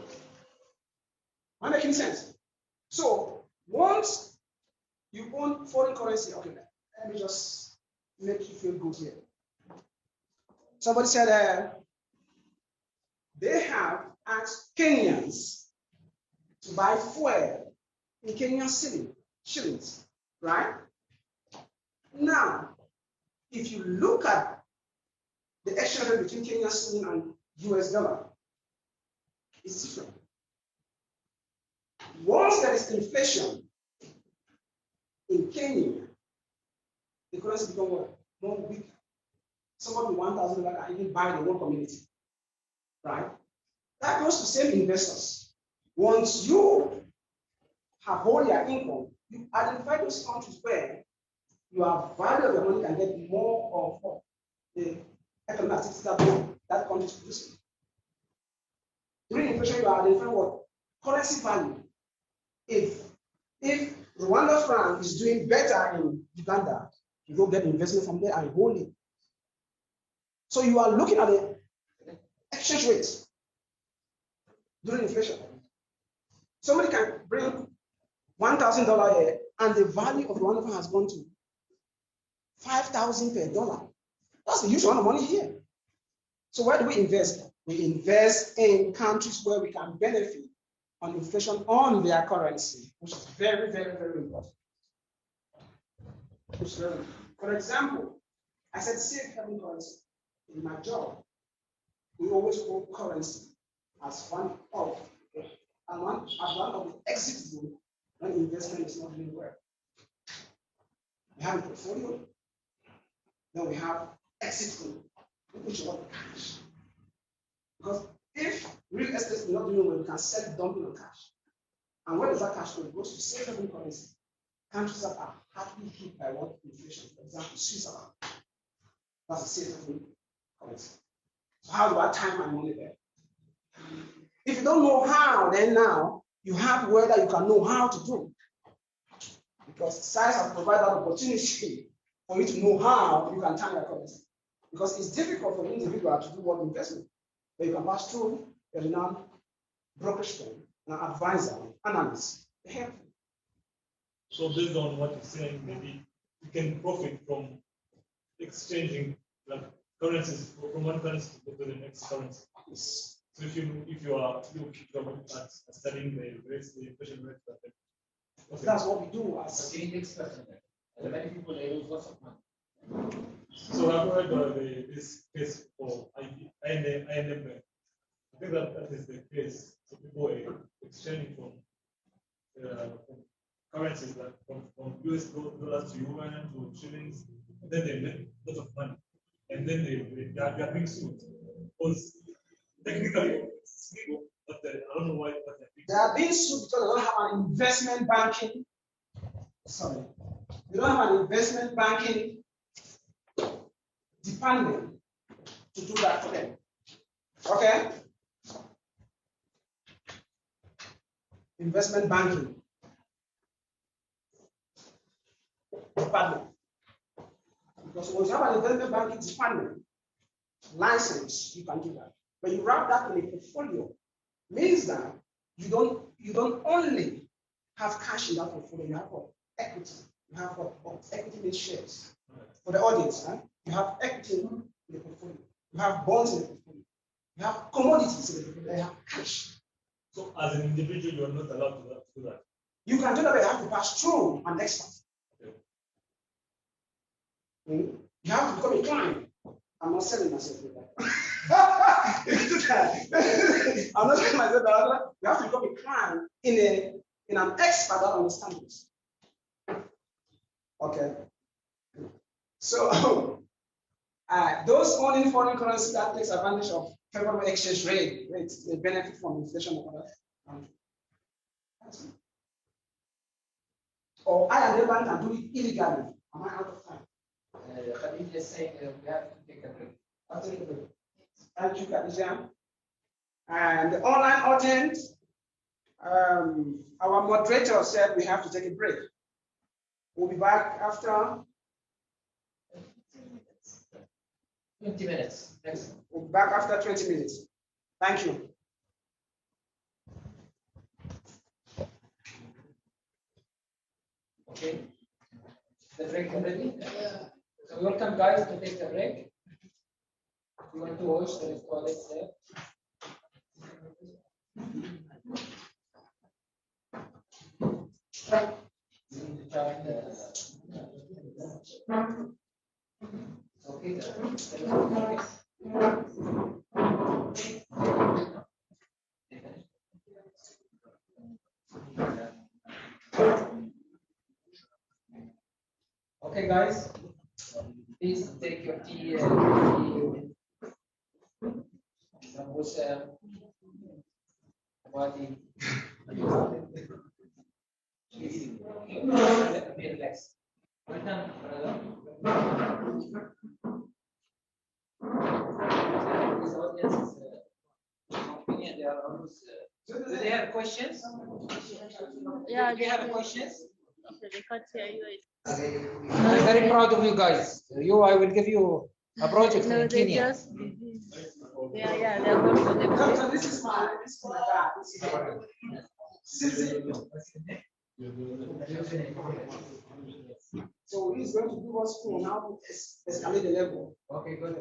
Am I making sense? So once you own foreign currency, okay, let me just make you feel good here. Somebody said they have asked Kenyans to buy fuel in Kenyan shillings, right? Now, if you look at the exchange rate between Kenyan shilling and US dollar, it's different. Once there is inflation in Kenya, the currency becomes what? More weak. Somebody with $1,000 can even buy the whole community, right? That goes to same investors. Once you have all your income, you identify those countries where your value of your money can get more of the economic activity that country is producing. During inflation, you are identifying what? Currency value. If Rwanda franc is doing better in Uganda, you go get investment from there and hold it. So you are looking at the exchange rates during inflation. Somebody can bring $1,000 here, and the value of Rwanda franc has gone to $5,000 per dollar. That's a huge amount of money here. So where do we invest? We invest in countries where we can benefit on inflation on their currency, which is very important. For example, I said safe haven currency. In my job, we always hold currency as one of the exit zone when investment is not doing well. We have a portfolio, then we have exit zone, which is what cash. Because if real estate is not doing well, we can sell dumping on cash. And where does that cash go? It goes to safe haven currency. Countries that are hardly hit by what inflation, for example, Switzerland. That's a safe haven currency. So how do I time my money there? If you don't know how, then now you have whether you can know how to do. Because SIAS has provided that opportunity for you to know how you can time your currency. Because it's difficult for an individual to do what investment. But you can pass through the brokerage firm, an advisor, analyst. They help you. So based on what you're saying, maybe you can profit from exchanging like currencies from one currency to the next currency. Yes. So if you are studying the rates, the inflation rate, okay. That's what we do as You need experts in that. And many people they lose lots of money. So I've heard this case for INM Bank. I think that is the case. So people are exchanging from currencies like from US dollars to yuan to shillings, and then they make a lot of money. And then they are being sued. Because technically it's legal, but I don't know why they are being sued because they don't have an investment banking. Sorry, they don't have an investment banking department to do that for them. Okay? Investment banking department. Because when you have an investment banking department license, you can do that. But you wrap that in a portfolio, means that you don't only have cash in that portfolio, you have equity. You have equity in shares. For the audience, right? You have equity in the portfolio. You have bonds in the portfolio. You have commodities in the portfolio. You have cash. So as an individual, you are not allowed to do that. You can do that, but you have to pass through an expert. Okay. You have to become a client. I'm not selling myself with that. I'm not selling myself that. You have to become a client in an expert that understands this. Okay. So those owning foreign currency that takes advantage of favorable exchange rates, they benefit from inflation of other countries. Or I and the bank can do it illegally. Am I out of time? Khalid is saying we have to take a break. I'll take a break. Thank you, Khadija. And the online audience, our moderator said we have to take a break. We'll be back after 20 minutes. Next. We'll be back after 20 minutes. Thank you. Okay. The break already? So welcome guys to take the break. If you want to watch, there is toilets there. Okay, guys, please take your tea. Relax. Welcome, brother. This audience is opinion. They are always. Do they have questions? Yeah, Do you have questions? they can't hear you. I'm very proud of you guys. I will give you a project No, in they Kenya. just they're going for the break. So this is my dad. So he's going to give us school now, escalate the level. Okay, good.